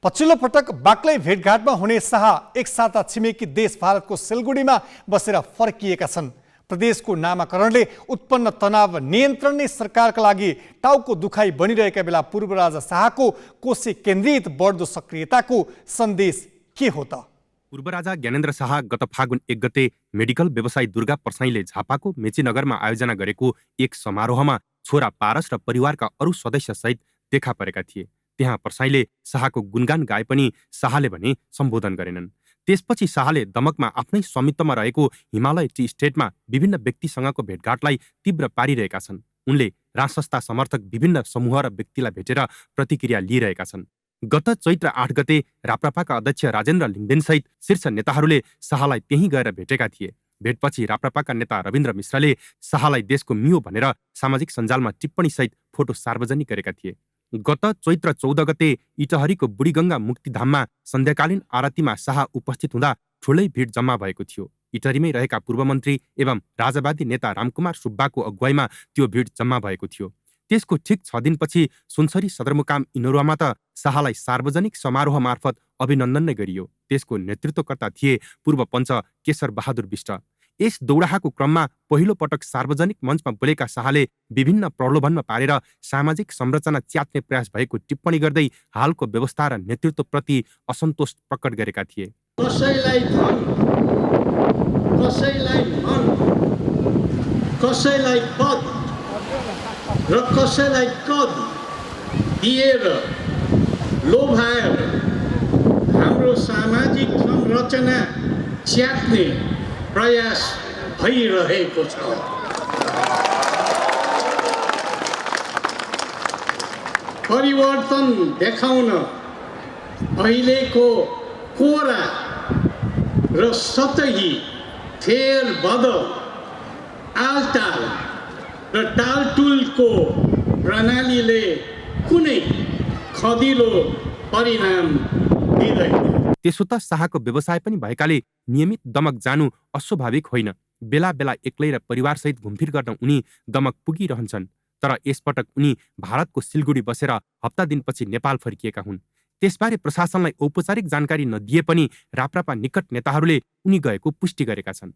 [SPEAKER 3] पछिल्लो पटक बाक्लै भेटघाटमा हुने शाह एक साता छिमेकी देश भारतको सिलगढीमा बसेर फर्किएका छन्। प्रदेशको नामाकरणले उत्पन्न तनाव नियन्त्रण नै सरकारका लागि टाउको दुखाइ बनिरहेका बेला पूर्व राजा शाहको कोशी केन्द्रित बढ्दो सक्रियताको सन्देश के हो त?
[SPEAKER 21] पूर्व राजा ज्ञानेन्द्र शाह गत फागुन 1 गते मेडिकल व्यवसायी दुर्गा प्रसाईले झापाको मेचीनगरमा आयोजना गरेको एक समारोहमा छोरा पारस र परिवारका अरू सदस्यसहित देखा परेका थिए। त्यहाँ प्रसाईले शाहको गुणगान गाए पनि शाहले भने सम्बोधन गरेनन्। त्यसपछि शाहले दमकमा आफ्नै स्वामित्वमा रहेको हिमालय टी स्टेटमा विभिन्न व्यक्तिसँगको भेटघाटलाई तीव्र पारिरहेका छन्। उनले राजसंस्था समर्थक विभिन्न समूह र व्यक्तिलाई भेटेर प्रतिक्रिया लिइरहेका छन्। गत चैत्र 8 गते राप्रपाका अध्यक्ष राजेन्द्र लिङ्गदेनसहित शीर्ष नेताहरूले शाहलाई त्यहीँ गएर भेटेका थिए। भेटपछि राप्रपाका नेता रविन्द्र मिश्रले शाहलाई देशको मियो भनेर सामाजिक सञ्जालमा टिप्पणीसहित फोटो सार्वजनिक गरेका थिए। गत चैत्र 14 गते इटहरीको बुढीगङ्गा मुक्तिधाममा सन्ध्याकालीन आरतीमा शाह उपस्थित हुँदा ठुलै भिड जम्मा भएको थियो। इटहरीमै रहेका पूर्वमन्त्री एवं राजावादी नेता रामकुमार सुब्बाको अगुवाईमा त्यो भिड जम्मा भएको थियो। त्यसको ठिक 6 दिनपछि सुनसरी सदरमुकाम इनोरुवामा त शाहलाई सार्वजनिक समारोह मार्फत अभिनन्दन नै गरियो। त्यसको नेतृत्वकर्ता थिए पूर्व पञ्च केशर बहादुर बिष्ट। यस दौडाहाको क्रममा पहिलो पटक सार्वजनिक मञ्चमा बोलेका शाहले विभिन्न प्रलोभनमा पारेर सामाजिक संरचना च्यात्ने प्रयास भएको टिप्पणी गर्दै हालको व्यवस्था र नेतृत्वप्रति असन्तोष प्रकट गरेका थिए।
[SPEAKER 12] कसैलाई धन, कसैलाई मन, कसैलाई पद र कसैलाई कद दिएर लोभाएर हाम्रो सामाजिक संरचना च्यात्ने प्रयास भइरहेको छ। परिवर्तन देखाउन अहिलेको कोरा र सतही फेरबदल, आलटाल र टालटुलको प्रणालीले कुनै खदिलो परिणाम दिँदैन।
[SPEAKER 21] त्यसो त शाहको व्यवसाय पनि भएकाले नियमित दमक जानु अस्वाभाविक होइन। बेला बेला एक्लै र परिवारसहित घुमफिर गर्न उनी दमक पुगिरहन्छन्। तर यसपटक उनी भारतको सिलगढी बसेर हप्ता दिनपछि नेपाल फर्किएका हुन्। त्यसबारे प्रशासनलाई औपचारिक जानकारी नदिए पनि राप्रपा निकट नेताहरूले उनी गएको पुष्टि गरेका छन्।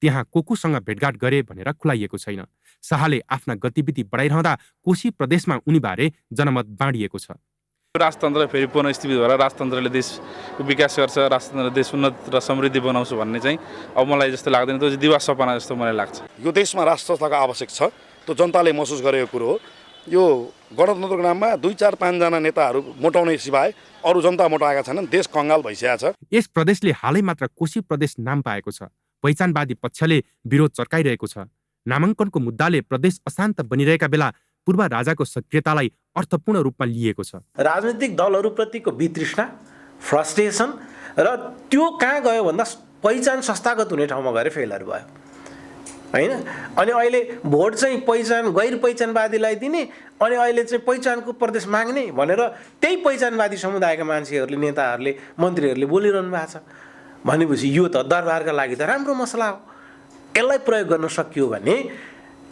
[SPEAKER 21] त्यहाँ कोसँग भेटघाट गरे भनेर खुलाइएको छैन। शाहले आफ्ना गतिविधि बढाइरहँदा कोशी प्रदेशमा उनीबारे जनमत बाँडिएको छ।
[SPEAKER 22] राजतन्त्र फेरि पुनःस्थापित भएर राजतन्त्रले देशको विकास गर्छ, राजतन्त्रले देश उन्नत र समृद्धि बनाउँछु भन्ने चाहिँ अब मलाई जस्तो लाग्दैन। त्यो चाहिँ दिवा सपना जस्तो मलाई लाग्छ।
[SPEAKER 23] यो देशमा राष्ट्रताको आवश्यक छ, त्यो जनताले महसुस गरेको कुरो हो। यो गणतन्त्रको नाममा 2-4-5 जना नेताहरू मोटाउने सिवाय अरू जनता मोटाएका छैनन्। देश कङ्गाल भइसकेको छ।
[SPEAKER 21] यस प्रदेशले हालै मात्र कोशी प्रदेश नाम पाएको छ। पहिचानवादी पक्षले विरोध चर्काइरहेको छ। नामाङ्कनको मुद्दाले प्रदेश अशान्त बनिरहेका बेला पूर्व राजाको सक्रियतालाई अर्थपूर्ण रूपमा लिएको छ।
[SPEAKER 24] राजनीतिक दलहरूप्रतिको वितृष्णा, फ्रस्ट्रेसन र त्यो कहाँ गयो भन्दा पहिचान संस्थागत हुने ठाउँमा गएर फेलहरू भयो होइन। अनि अहिले भोट चाहिँ पहिचान गैर पहिचानवादीलाई दिने, अनि अहिले चाहिँ पहिचानको प्रदेश माग्ने भनेर त्यही पहिचानवादी समुदायका मान्छेहरूले, नेताहरूले, मन्त्रीहरूले बोलिरहनु भएको छ भनेपछि यो त दरबारका लागि त राम्रो मसला हो। यसलाई प्रयोग गर्न सकियो भने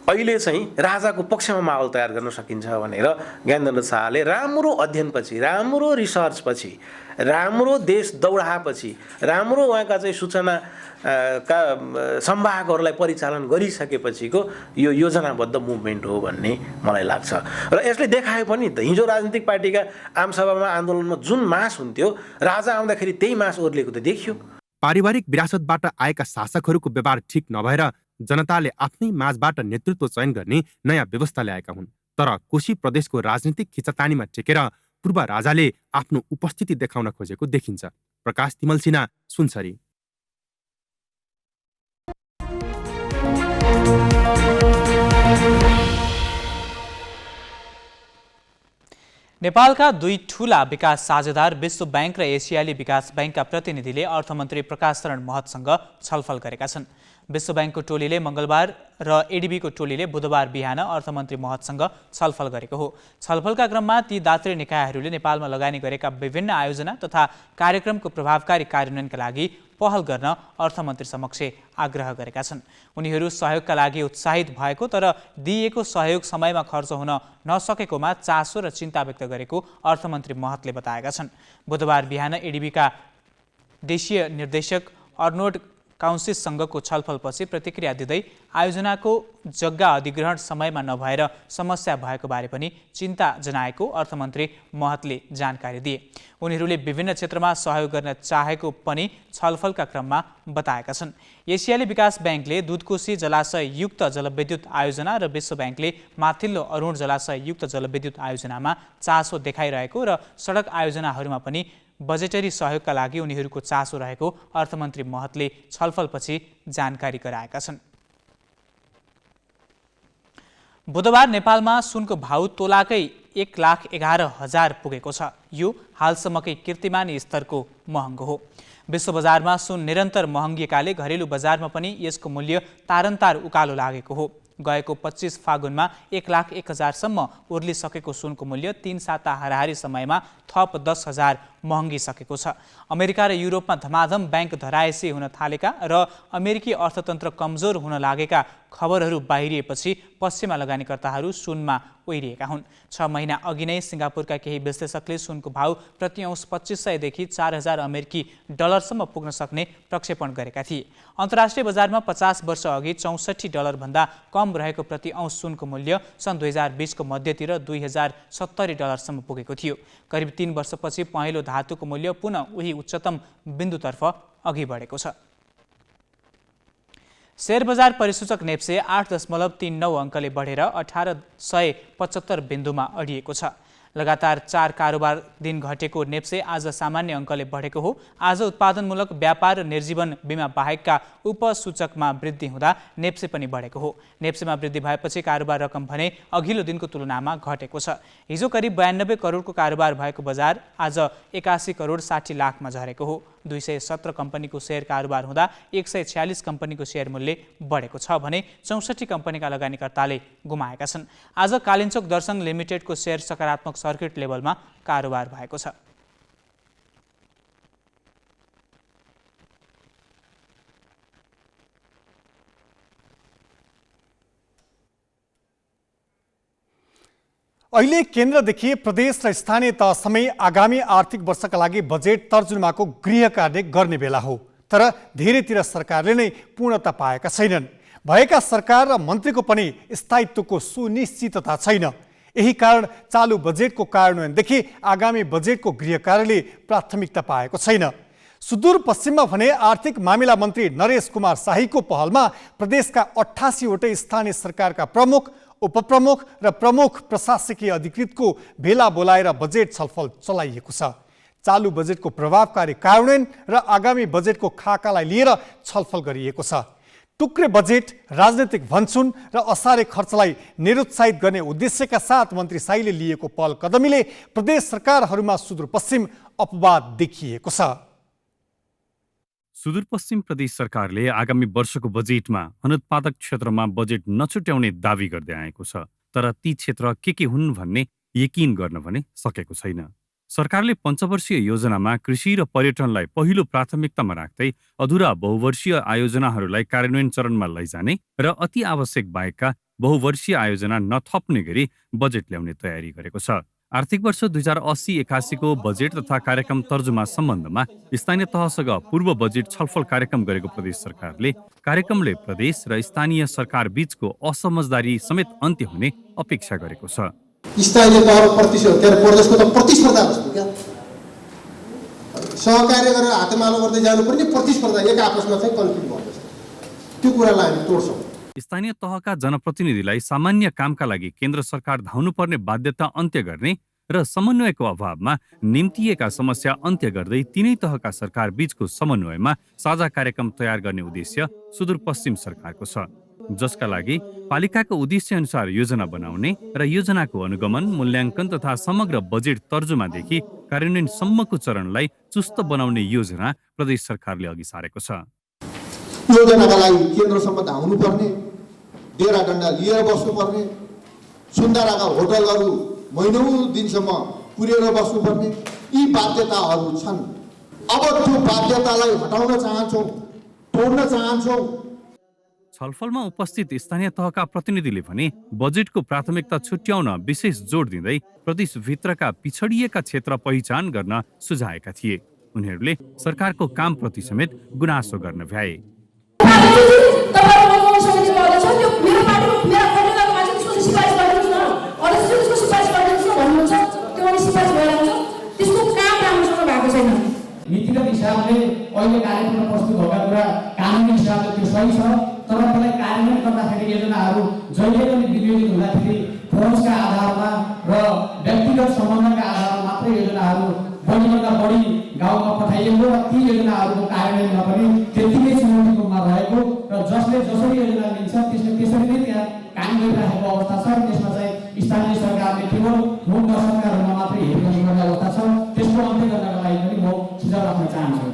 [SPEAKER 24] अहिले चाहिँ राजाको पक्षमा माहौल तयार गर्न सकिन्छ भनेर ज्ञानेन्द्र शाहले राम्रो अध्ययनपछि, राम्रो रिसर्चपछि, राम्रो देश दौडाएपछि, राम्रो उहाँका चाहिँ सूचना का संवाहकहरूलाई परिचालन गरिसकेपछिको यो योजनाबद्ध मुभमेन्ट हो भन्ने मलाई लाग्छ। र यसले देखायो पनि त हिजो राजनीतिक पार्टीका आमसभामा आन्दोलनमा जुन मास हुन्थ्यो, राजा आउँदाखेरि त्यही मास ओर्लेको त देखियो।
[SPEAKER 21] पारिवारिक विरासतबाट आएका शासकहरूको व्यवहार ठिक नभएर जनताले आफ्नै माझबाट नेतृत्व चयन गर्ने नयाँ व्यवस्था ल्याएका हुन्। तर कोशी प्रदेशको राजनीतिक खिचातानीमा टेकेर पूर्व राजाले आफ्नो उपस्थिति देखाउन खोजेको देखिन्छ। प्रकाश तिमल सिन्हा, सुनसरी।
[SPEAKER 2] नेपालका दुई ठूला विकास साझेदार विश्व बैंक र एसियाली विकास बैंकका प्रतिनिधिले अर्थमन्त्री प्रकाश शरण महतसँग छलफल गरेका छन्। विश्व बैंकको टोलीले मंगलबार र एडीबीको टोलीले बुधबार बिहान अर्थमन्त्री महतसँग छलफल गरेको हो। छलफलका क्रममा ती दात्री निकायहरूले नेपालमा लगानी गरेका विभिन्न आयोजना तथा कार्यक्रमको प्रभावकारी कार्यान्वयनका लागि पहल गर्न अर्थमन्त्री समक्ष आग्रह गरेका छन्। उनीहरू सहयोगका लागि उत्साहित भएको तर दिइएको सहयोग समयमा खर्च हुन नसकेकोमा चासो र चिन्ता व्यक्त गरेको अर्थमन्त्री महतले बताएका छन्। बुधबार बिहान एडीबीका देशीय निर्देशक अर्नोल्ड काउन्सिलसँगको छलफलपछि प्रतिक्रिया दिँदै आयोजनाको जग्गा अधिग्रहण समयमा नभएर समस्या भएको बारे पनि चिन्ता जनाएको अर्थमन्त्री महतले जानकारी दिए। उनीहरूले विभिन्न क्षेत्रमा सहयोग गर्न चाहेको पनि छलफलका क्रममा बताएका छन्। एसियाली विकास ब्याङ्कले दुधकोशी जलाशय युक्त जलविद्युत आयोजना र विश्व ब्याङ्कले माथिल्लो अरुण जलाशय युक्त जलविद्युत आयोजनामा चासो देखाइरहेको र सडक आयोजनाहरूमा पनि बजेटरी सहयोगका लागि उनीहरूको चासो रहेको अर्थमन्त्री महतले छलफलपछि जानकारी गराएका छन्। बुधबार नेपालमा सुनको भाउ तोलाकै 1,11,000 पुगेको छ। यो हालसम्मकै कीर्तिमानी स्तरको महँगो हो। विश्व बजारमा सुन निरन्तर महँगिएकाले घरेलु बजारमा पनि यसको मूल्य तारन्तार उकालो लागेको हो। गएको 25 फागुनमा 1,01,000 सम्म उर्लिसकेको सुनको मूल्य 3 साता हाराहारी समयमा थप 10,000 महँगिसकेको छ। अमेरिका र युरोपमा धमाधम ब्याङ्क धरायसी हुन थालेका र अमेरिकी अर्थतन्त्र कमजोर हुन लागेका खबरहरू बाहिरिएपछि पश्चिमा लगानीकर्ताहरू सुनमा ओइरिएका हुन्। 6 महिना अघि नै सिङ्गापुरका केही विश्लेषकले सुनको भाउ प्रति औँस 2500 देखि 4,000 अमेरिकी डलरसम्म पुग्न सक्ने प्रक्षेपण गरेका थिए। अन्तर्राष्ट्रिय बजारमा 50 वर्ष अघि 64 डलर भन्दा कम रहेको प्रति औँस सुनको मूल्य सन् 2020 को मध्यतिर 2070 डलरसम्म पुगेको थियो। करिब 3 वर्षपछि पहेँलो धातुको मूल्य पुनः उही उच्चतम बिन्दुतर्फ अघि बढेको छ। शेयर बजार परिसूचक नेप्से 8.39 अङ्कले बढेर 1875 बिन्दुमा अडिएको छ। लगातार 4 कारोबार दिन घटेको नेप्से आज सामान्य अङ्कले बढेको हो। आज उत्पादनमूलक व्यापार र निर्जीवन बिमा बाहेकका उपसूचकमा वृद्धि हुँदा नेप्से पनि बढेको हो। नेप्सेमा वृद्धि भएपछि कारोबार रकम भने अघिल्लो दिनको तुलनामा घटेको छ। हिजो करिब 92 करोडको कारोबार भएको बजार आज 81 करोड 60 लाखमा झरेको हो। 217 कम्पनीको सेयर कारोबार हुँदा 146 कम्पनीको सेयर मूल्य बढेको छ भने 64 कम्पनीका लगानीकर्ताले गुमाएका छन्। आज कालिन्चोक दर्शन लिमिटेडको सेयर सकारात्मक सर्किट लेभलमा कारोबार भएको छ।
[SPEAKER 3] अहिले केन्द्रदेखि प्रदेश र स्थानीय तहसम्मै आगामी आर्थिक वर्षका लागि बजेट तर्जुमाको गृह कार्य गर्ने बेला हो। तर धेरैतिर सरकारले नै पूर्णता पाएका छैनन्। भएका सरकार र मन्त्रीको पनि स्थायित्वको सुनिश्चितता छैन। यही कारण चालु बजेटको कार्यान्वयनदेखि आगामी बजेटको गृह कार्यले प्राथमिकता पाएको छैन। सुदूरपश्चिममा भने आर्थिक मामिला मन्त्री नरेश कुमार शाहीको पहलमा प्रदेशका 88 वटै स्थानीय सरकारका प्रमुख, उपप्रमुख र प्रमुख प्रशासकीय अधिकृतको भेला बोलाएर बजेट छलफल चलाइएको छ। चालु बजेटको प्रभावकारी कार्यान्वयन र आगामी बजेटको खाकालाई लिएर छलफल गरिएको छ। टुक्रे बजेट, राजनैतिक भन्छुन र असारे खर्चलाई निरुत्साहित गर्ने उद्देश्यका साथ मन्त्री शाहीले लिएको पहल कदमीले प्रदेश सरकारहरूमा सुदूरपश्चिम अपवाद देखिएको छ।
[SPEAKER 1] सुदूरपश्चिम प्रदेश सरकारले आगामी वर्षको बजेटमा अनुत्पादक क्षेत्रमा बजेट नछुट्याउने दावी गर्दै आएको छ। तर ती क्षेत्र के हुन् भन्ने यकिन गर्न भने सकेको छैन। सरकारले पञ्चवर्षीय योजनामा कृषि र पर्यटनलाई पहिलो प्राथमिकतामा राख्दै अधुरा बहुवर्षीय आयोजनाहरूलाई कार्यान्वयन चरणमा लैजाने र अति आवश्यक बाहेकका बहुवर्षीय आयोजना नथप्ने गरी बजेट ल्याउने तयारी गरेको छ। आर्थिक वर्ष 2080-81 को बजेट तथा कार्यक्रम तर्जुमा सम्बन्धमा स्थानीय तहसँग पूर्व बजेट छलफल कार्यक्रम गरेको प्रदेश सरकारले कार्यक्रमले प्रदेश र स्थानीय सरकार बीचको असमझदारी समेत अन्त्य हुने अपेक्षा गरेको छ।
[SPEAKER 7] स्थानीय तह प्रदेशको त प्रतिस्पर्धा जस्तो क्या सहकार्य गरेर हातेमालो गर्दै जानुपर्ने प्रतिस्पर्धा एक आपसमा चाहिँ कन्फ्लिक्ट भयो जस्तो त्यो कुरालाई हामी तोड्छौँ।
[SPEAKER 1] स्थानीय तहका जनप्रतिनिधिलाई सामान्य कामका लागि केन्द्र सरकार धाउनुपर्ने बाध्यता अन्त्य गर्ने र समन्वयको अभावमा निम्तिएका समस्या अन्त्य गर्दै तिनै तहका सरकार बीचको समन्वयमा साझा कार्यक्रम तयार गर्ने उद्देश्य सुदूरपश्चिम सरकारको छ, जसका लागि पालिकाको उद्देश्य अनुसार योजना बनाउने र योजनाको अनुगमन, मूल्याङ्कन तथा समग्र बजेट तर्जुमादेखि कार्यान्वयनसम्मको चरणलाई चुस्त बनाउने योजना प्रदेश सरकारले अघि सारेको छ।
[SPEAKER 7] योजनाका लागि केन्द्रसम्म धाउनुपर्ने, डेरा डन्डा लिएर बस्नुपर्ने, सुन्दाराका होटलहरू महिनौँ दिनसम्म पुर्याएर बस्नुपर्ने यी बाध्यताहरू छन्। अब त्यो बाध्यतालाई हटाउन चाहन्छौँ, तोड्न चाहन्छौँ।
[SPEAKER 1] छलफलमा उपस्थित स्थानीय तहका प्रतिनिधिले भने बजेटको प्राथमिकता छुट्याउन विशेष जोड दिँदै प्रदेशभित्रका पिछडिएका क्षेत्र पहिचान गर्न सुझाएका थिए। उनीहरूले सरकारको कामप्रति समेत गुनासो गर्न भ्याए।
[SPEAKER 8] हिसाबले अहिले कार्यक्रम प्रस्तुत भएका कुरा कानुनी हिसाबले त्यो सही छ, तर त्यसलाई कार्यान्वयन गर्दाखेरि योजनाहरू जहिले पनि विनियोजित हुँदाखेरि पहुँचका आधारमा र व्यक्तिगत सम्बन्धका आधारमा मात्रै योजनाहरू बढीभन्दा बढी गाउँमा पठाइएको र ती योजनाहरूको कार्यान्वयनमा पनि त्यतिकै चुनौतीपूर्ण रहेको र जसले जसरी योजना लिन्छ त्यसले त्यसरी नै त्यहाँ काम गरिरहेको अवस्था छ। त्यसमा चाहिँ स्थानीय सरकारले केवल मुख सरकारहरूमा मात्रै हेरिरहने गर्ने अवस्था छ। त्यसको अन्त्य गर्नका लागि पनि म सुझाव राख्न चाहन्छु।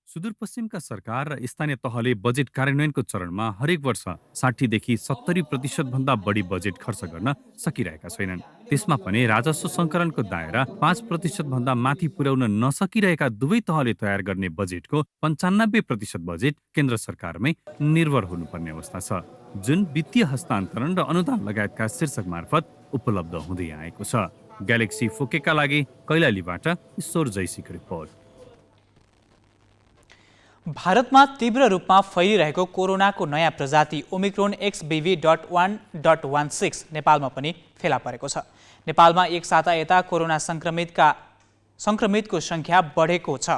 [SPEAKER 1] सुदूरपश्चिमका सरकार र स्थानीय तहले बजेट कार्यान्वयनको चरणमा हरेक वर्ष 60 देखि 70% भन्दा बढी बजेट खर्च गर्न सकिरहेका छैनन्। त्यसमा पनि राजस्व सङ्कलनको दायरा 5% भन्दा माथि पुर्याउन नसकिरहेका दुवै तहले तयार गर्ने बजेटको 95% बजेट केन्द्र सरकारमै निर्भर हुनुपर्ने अवस्था छ, जुन वित्तीय हस्तान्तरण र अनुदान लगायतका शीर्षक मार्फत उपलब्ध हुँदै आएको छ। ग्यालेक्सी फोकेका लागि कैलालीबाट ईश्वर जैसीको रिपोर्ट।
[SPEAKER 2] भारतमा तीव्र रूपमा फैलिरहेको कोरोनाको नयाँ प्रजाति ओमिक्रोन XBV.1.16 नेपालमा पनि फेला परेको छ। नेपालमा एक साता यता कोरोना संक्रमितको संख्या बढेको छ।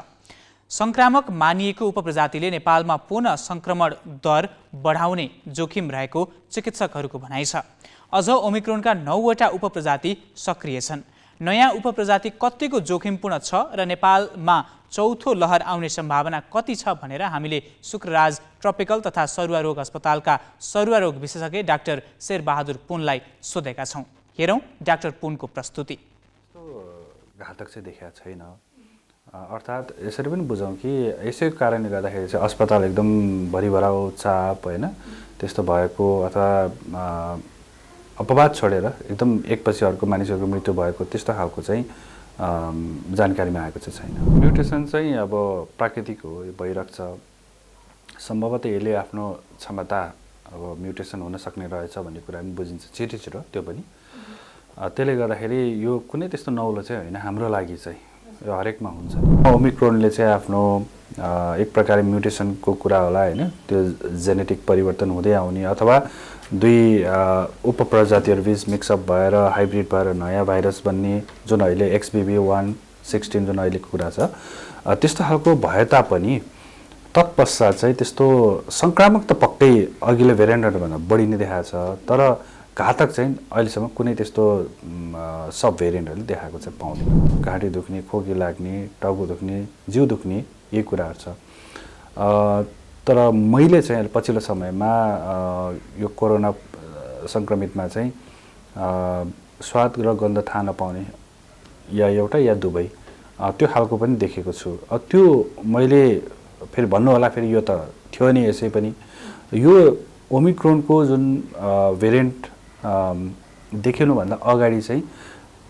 [SPEAKER 2] संक्रामक मानिएको उपप्रजातिले नेपालमा पुनः संक्रमण दर बढाउने जोखिम रहेको चिकित्सकहरूको भनाइ छ। अझ ओमिक्रोनका 9वटा उपप्रजाति सक्रिय छन्। नयाँ उपप्रजाति कतिको जोखिमपूर्ण छ र नेपालमा चौथो लहर आउने सम्भावना कति छ भनेर हामीले शुक्रराज ट्रपिकल तथा सरुवा रोग अस्पतालका सरुवा रोग विशेषज्ञ डाक्टर शेरबहादुर पुनलाई सोधेका छौँ। हेरौँ डाक्टर पुनको प्रस्तुति।
[SPEAKER 9] घातक चाहिँ देखिया छैन, अर्थात् यसरी पनि बुझौँ कि यसै कारणले गर्दाखेरि चाहिँ अस्पताल एकदम भरिभराउ चाप होइन त्यस्तो भएको अथवा अपवाद छोडेर एकदम एकपछि अर्को मानिसहरूको मृत्यु भएको त्यस्तो खालको चाहिँ जानकारीमा आएको चाहिँ छैन। म्युटेसन चाहिँ अब प्राकृतिक हो, भइरहेको छ। सम्भवतः यसले आफ्नो क्षमता अब म्युटेसन हुन सक्ने रहेछ भन्ने कुरा पनि बुझिन्छ छिटो त्यो पनि। त्यसले गर्दाखेरि यो कुनै त्यस्तो नौलो चाहिँ होइन, हाम्रो लागि चाहिँ यो हरेकमा हुन्छ। ओमिक्रोनले चाहिँ आफ्नो एक प्रकार म्युटेसनको कुरा होला होइन, त्यो जेनेटिक परिवर्तन हुँदै आउने अथवा दुई उपप्रजातिहरू बीच मिक्सअप भएर हाइब्रिड भएर नयाँ भाइरस बन्ने जुन अहिले XBV.1.16 जुन अहिलेको कुरा छ त्यस्तो खालको भए तापनि तत्पश्चात चाहिँ त्यस्तो सङ्क्रामक त पक्कै अघिल्लो भेरिएन्टहरूभन्दा बढी नै देखाएको छ, तर घातक चाहिँ अहिलेसम्म कुनै त्यस्तो सब भेरिएन्टहरूले देखाएको चाहिँ पाउँदैन। घाँटी दुख्ने, खोकी लाग्ने, टाउको दुख्ने, जिउ दुख्ने यही कुराहरू छ। तर मैले चाहिँ पछिल्लो समयमा यो कोरोना सङ्क्रमितमा चाहिँ स्वाद र गन्ध थाहा नपाउने या एउटा या दुवै त्यो खालको पनि देखेको छु। त्यो मैले फेरि भन्नु होला फेरि यो त थियो नि यसै पनि यो ओमिक्रोनको जुन भेरिएन्ट देखिनुभन्दा अगाडि चाहिँ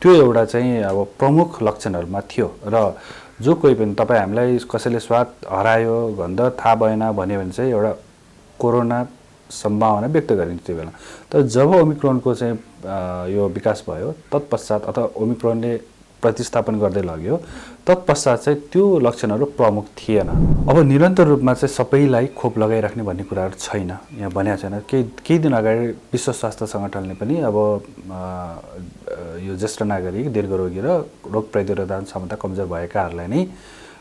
[SPEAKER 9] त्यो एउटा चाहिँ अब प्रमुख लक्षणहरूमा थियो र जो कोही पनि तपाईँ हामीलाई कसैले स्वाद हरायो गन्ध थाहा भएन भन्यो भने चाहिँ एउटा कोरोना सम्भावना व्यक्त गरिन्छ त्यो बेला। तर जब ओमिक्रोनको चाहिँ यो विकास भयो तत्पश्चात अथवा ओमिक्रोनले प्रतिस्थापन गर्दै लग्यो तत्पश्चात चाहिँ त्यो लक्षणहरू प्रमुख थिएन। अब निरन्तर रूपमा चाहिँ सबैलाई खोप लगाइराख्ने भन्ने कुराहरू छैन, यहाँ भनेको छैन। केही दिन अगाडि विश्व स्वास्थ्य सङ्गठनले पनि अब यो ज्येष्ठ नागरिक, दीर्घरोगी र रोग प्रतिरोधक क्षमता कमजोर भएकाहरूलाई नै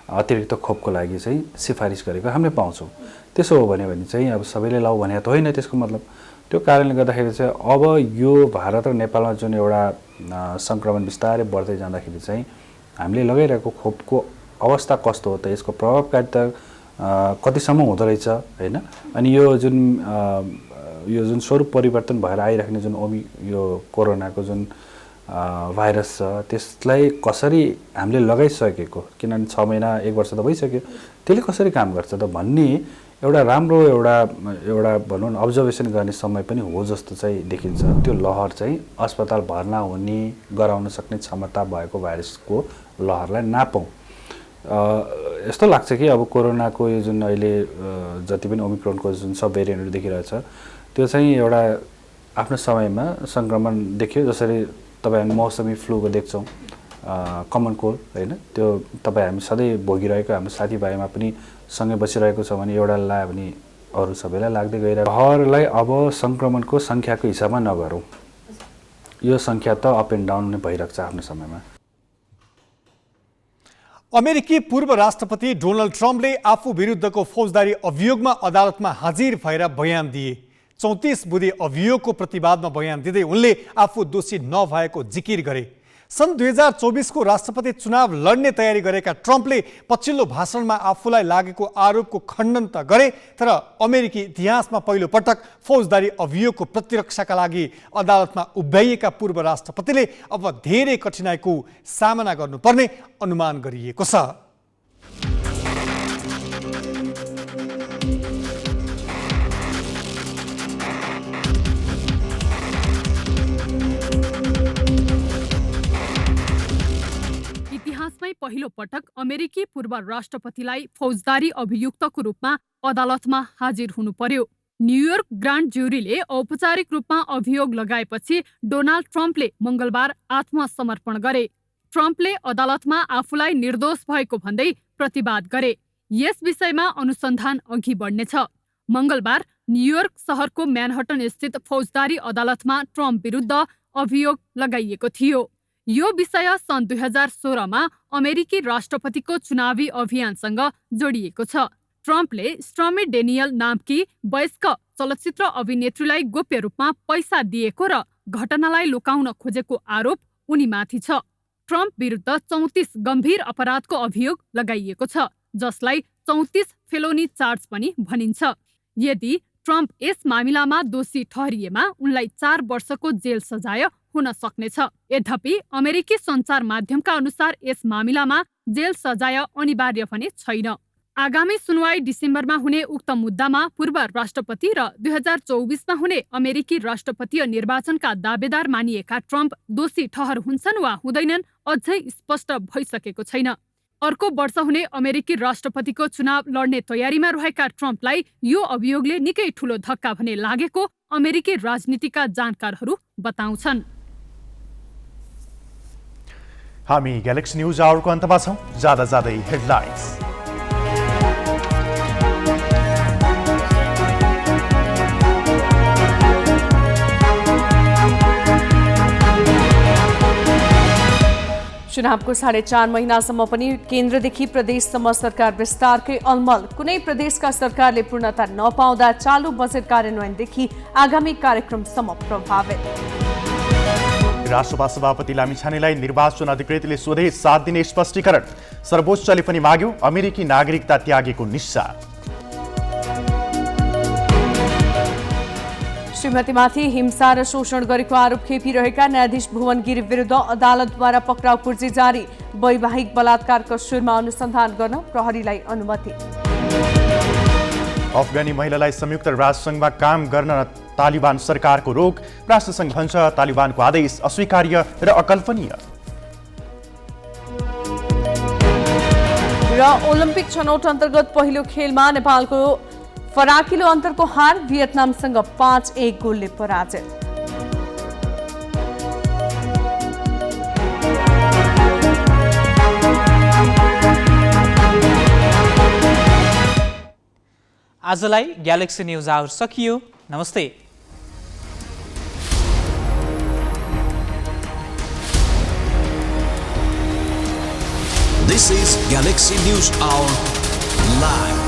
[SPEAKER 9] अतिरिक्त खोपको लागि चाहिँ सिफारिस गरेको हामीले पाउँछौँ। त्यसो हो भने चाहिँ अब सबैले लाऊ भने त होइन त्यसको मतलब। त्यो कारणले गर्दाखेरि चाहिँ अब यो भारत र नेपालमा जुन एउटा सङ्क्रमण बिस्तारै बढ्दै जाँदाखेरि चाहिँ हामीले लगाइरहेको खोपको अवस्था कस्तो हो त, यसको प्रभावकारिता कतिसम्म हुँदो रहेछ होइन। अनि यो जुन स्वरूप परिवर्तन भएर आइराख्ने जुन यो कोरोनाको जुन भाइरस छ त्यसलाई कसरी हामीले लगाइसकेको, किनभने 6 महिना 1 वर्ष त भइसक्यो, त्यसले कसरी काम गर्छ त भन्ने एउटा राम्रो एउटा भनौँ न अब्जर्भेसन गर्ने समय पनि हो जस्तो चाहिँ देखिन्छ। त्यो लहर चाहिँ अस्पताल भर्ना हुने गराउन सक्ने क्षमता भएको भाइरसको लहरलाई नापौँ। यस्तो लाग्छ कि अब कोरोनाको यो जुन अहिले जति पनि ओमिक्रोनको जुन सब भेरिएन्टहरू देखिरहेछ त्यो चाहिँ एउटा आफ्नो समयमा सङ्क्रमण देखियो, जसरी तपाईँ हामी मौसमी फ्लूको देख्छौँ, कमन कोल्ड होइन, त्यो तपाईँ हामी सधैँ भोगिरहेको हाम्रो साथीभाइमा पनि सँगै बसिरहेको छ भने एउटा लाग्यो भने अरू सबैलाई लाग्दै गइरहेको। लहरलाई अब सङ्क्रमणको सङ्ख्याको हिसाबमा नगरौँ, यो सङ्ख्या त अप एन्ड डाउन नै भइरहेको छ आफ्नो समयमा।
[SPEAKER 3] अमेरिकी पूर्व राष्ट्रपति डोनाल्ड ट्रम्पले आफू विरुद्धको फौजदारी अभियोगमा अदालतमा हाजिर भएर बयान दिए। 34 बुँदे अभियोगको प्रतिवादमा बयान दिँदै उनले आफू दोषी नभएको जिकिर गरे। सन् 2024 को राष्ट्रपति चुनाव लड्ने तयारी गरेका ट्रम्पले पछिल्लो भाषणमा आफूलाई लागेको आरोपको खण्डन त गरे, तर अमेरिकी इतिहासमा पहिलो पटक फौजदारी अभियोगको प्रतिरक्षाका लागि अदालतमा उभ्याइएका पूर्व राष्ट्रपतिले अब धेरै कठिनाइको सामना गर्नुपर्ने अनुमान गरिएको छ।
[SPEAKER 6] इतिहासमै पहिलो पटक अमेरिकी पूर्व राष्ट्रपतिलाई फौजदारी अभियुक्तको रूपमा अदालतमा हाजिर हुनु पर्यो। न्युयोर्क ग्रान्ड ज्युरीले औपचारिक रूपमा अभियोग लगाएपछि डोनाल्ड ट्रम्पले मङ्गलबार आत्मसमर्पण गरे। ट्रम्पले अदालतमा आफूलाई निर्दोष भएको भन्दै प्रतिवाद गरे। यस विषयमा अनुसन्धान अघि बढ्नेछ। मङ्गलबार न्युयोर्क सहरको म्यानहट्टन स्थित फौजदारी अदालतमा ट्रम्प विरुद्ध अभियोग लगाइएको थियो। यो विषय सन् 2016मा अमेरिकी राष्ट्रपतिको चुनावी अभियानसँग जोडिएको छ। ट्रम्पले स्टर्मी डेनियल नामकी वयस्क चलचित्र अभिनेत्रीलाई गोप्य रूपमा पैसा दिएको र घटनालाई लुकाउन खोजेको आरोप उनीमाथि छ। ट्रम्प विरुद्ध 34 गम्भीर अपराधको अभियोग लगाइएको छ, जसलाई 34 फेलोनी चार्ज पनि भनिन्छ। यदि ट्रम्प यस मामिलामा दोषी ठहरिएमा उनलाई 4 वर्षको जेल सजाय हुन सक्नेछ। यद्यपि अमेरिकी सञ्चार माध्यमका अनुसार यस मामिलामा जेल सजाय अनिवार्य भने छैन। आगामी सुनवाई डिसेम्बरमा हुने उक्त मुद्दामा पूर्व राष्ट्रपति र 2024मा हुने अमेरिकी राष्ट्रपतीय निर्वाचनका दावेदार मानिएका ट्रम्प दोषी ठहर हुन्छन् वा हुँदैनन् अझै स्पष्ट भइसकेको छैन। अर्को वर्ष हुने अमेरिकी राष्ट्रपतिको चुनाव लड्ने तयारीमा रहेका ट्रम्पलाई यो अभियोगले निकै ठूलो धक्का भने लागेको अमेरिकी राजनीतिका जानकारहरू बताउँछन्।
[SPEAKER 4] हामी ग्यालेक्सी न्यूज आवरको अन्तमा छौं। जाँदा जाँदै हेडलाइन्स।
[SPEAKER 5] चुनावको 4.5 महिनासम्म पनि केन्द्रदेखि प्रदेशसम्म सरकार विस्तारकै अलमल। कुनै प्रदेशका सरकारले पूर्णता नपाउँदा चालु बजेट कार्यान्वयनदेखि आगामी कार्यक्रमसम्म प्रभावित।
[SPEAKER 4] राष्ट्रसभा सभापति लामिछानेलाई निर्वाचन अधिकृतले सोधे 7 दिने स्पष्टीकरण। सर्वोच्चले पनि माग्यो अमेरिकी नागरिकता त्यागेको निस्सा।
[SPEAKER 5] श्रीमतीमाथि हिंसा र शोषण गरेको आरोप खेपिरहेका न्यायाधीश भुवन गिरी विरुद्ध अदालतद्वारा पक्राउ पूर्जी जारी। वैवाहिक बलात्कारको सुरमा अनुसन्धान गर्न प्रहरीलाई अनुमति।
[SPEAKER 4] अफगानी महिलालाई संयुक्त राष्ट्रसङ्घमा काम गर्न तालिबान सरकारको रोक। राष्ट्रसङ्घ भन्छ तालिबानको आदेश अस्वीकार्य र अकल्पनीय।
[SPEAKER 5] र ओलम्पिक छनौट अन्तर्गत पहिलो खेलमा नेपालको फराकिलो अन्तरको हार। भियतनामसँग 5-1 गोलले पराजित।
[SPEAKER 2] आजलाई ग्यालेक्सी न्यूज आवर सकियो। नमस्ते।
[SPEAKER 10] This is Galaxy News Hour Live.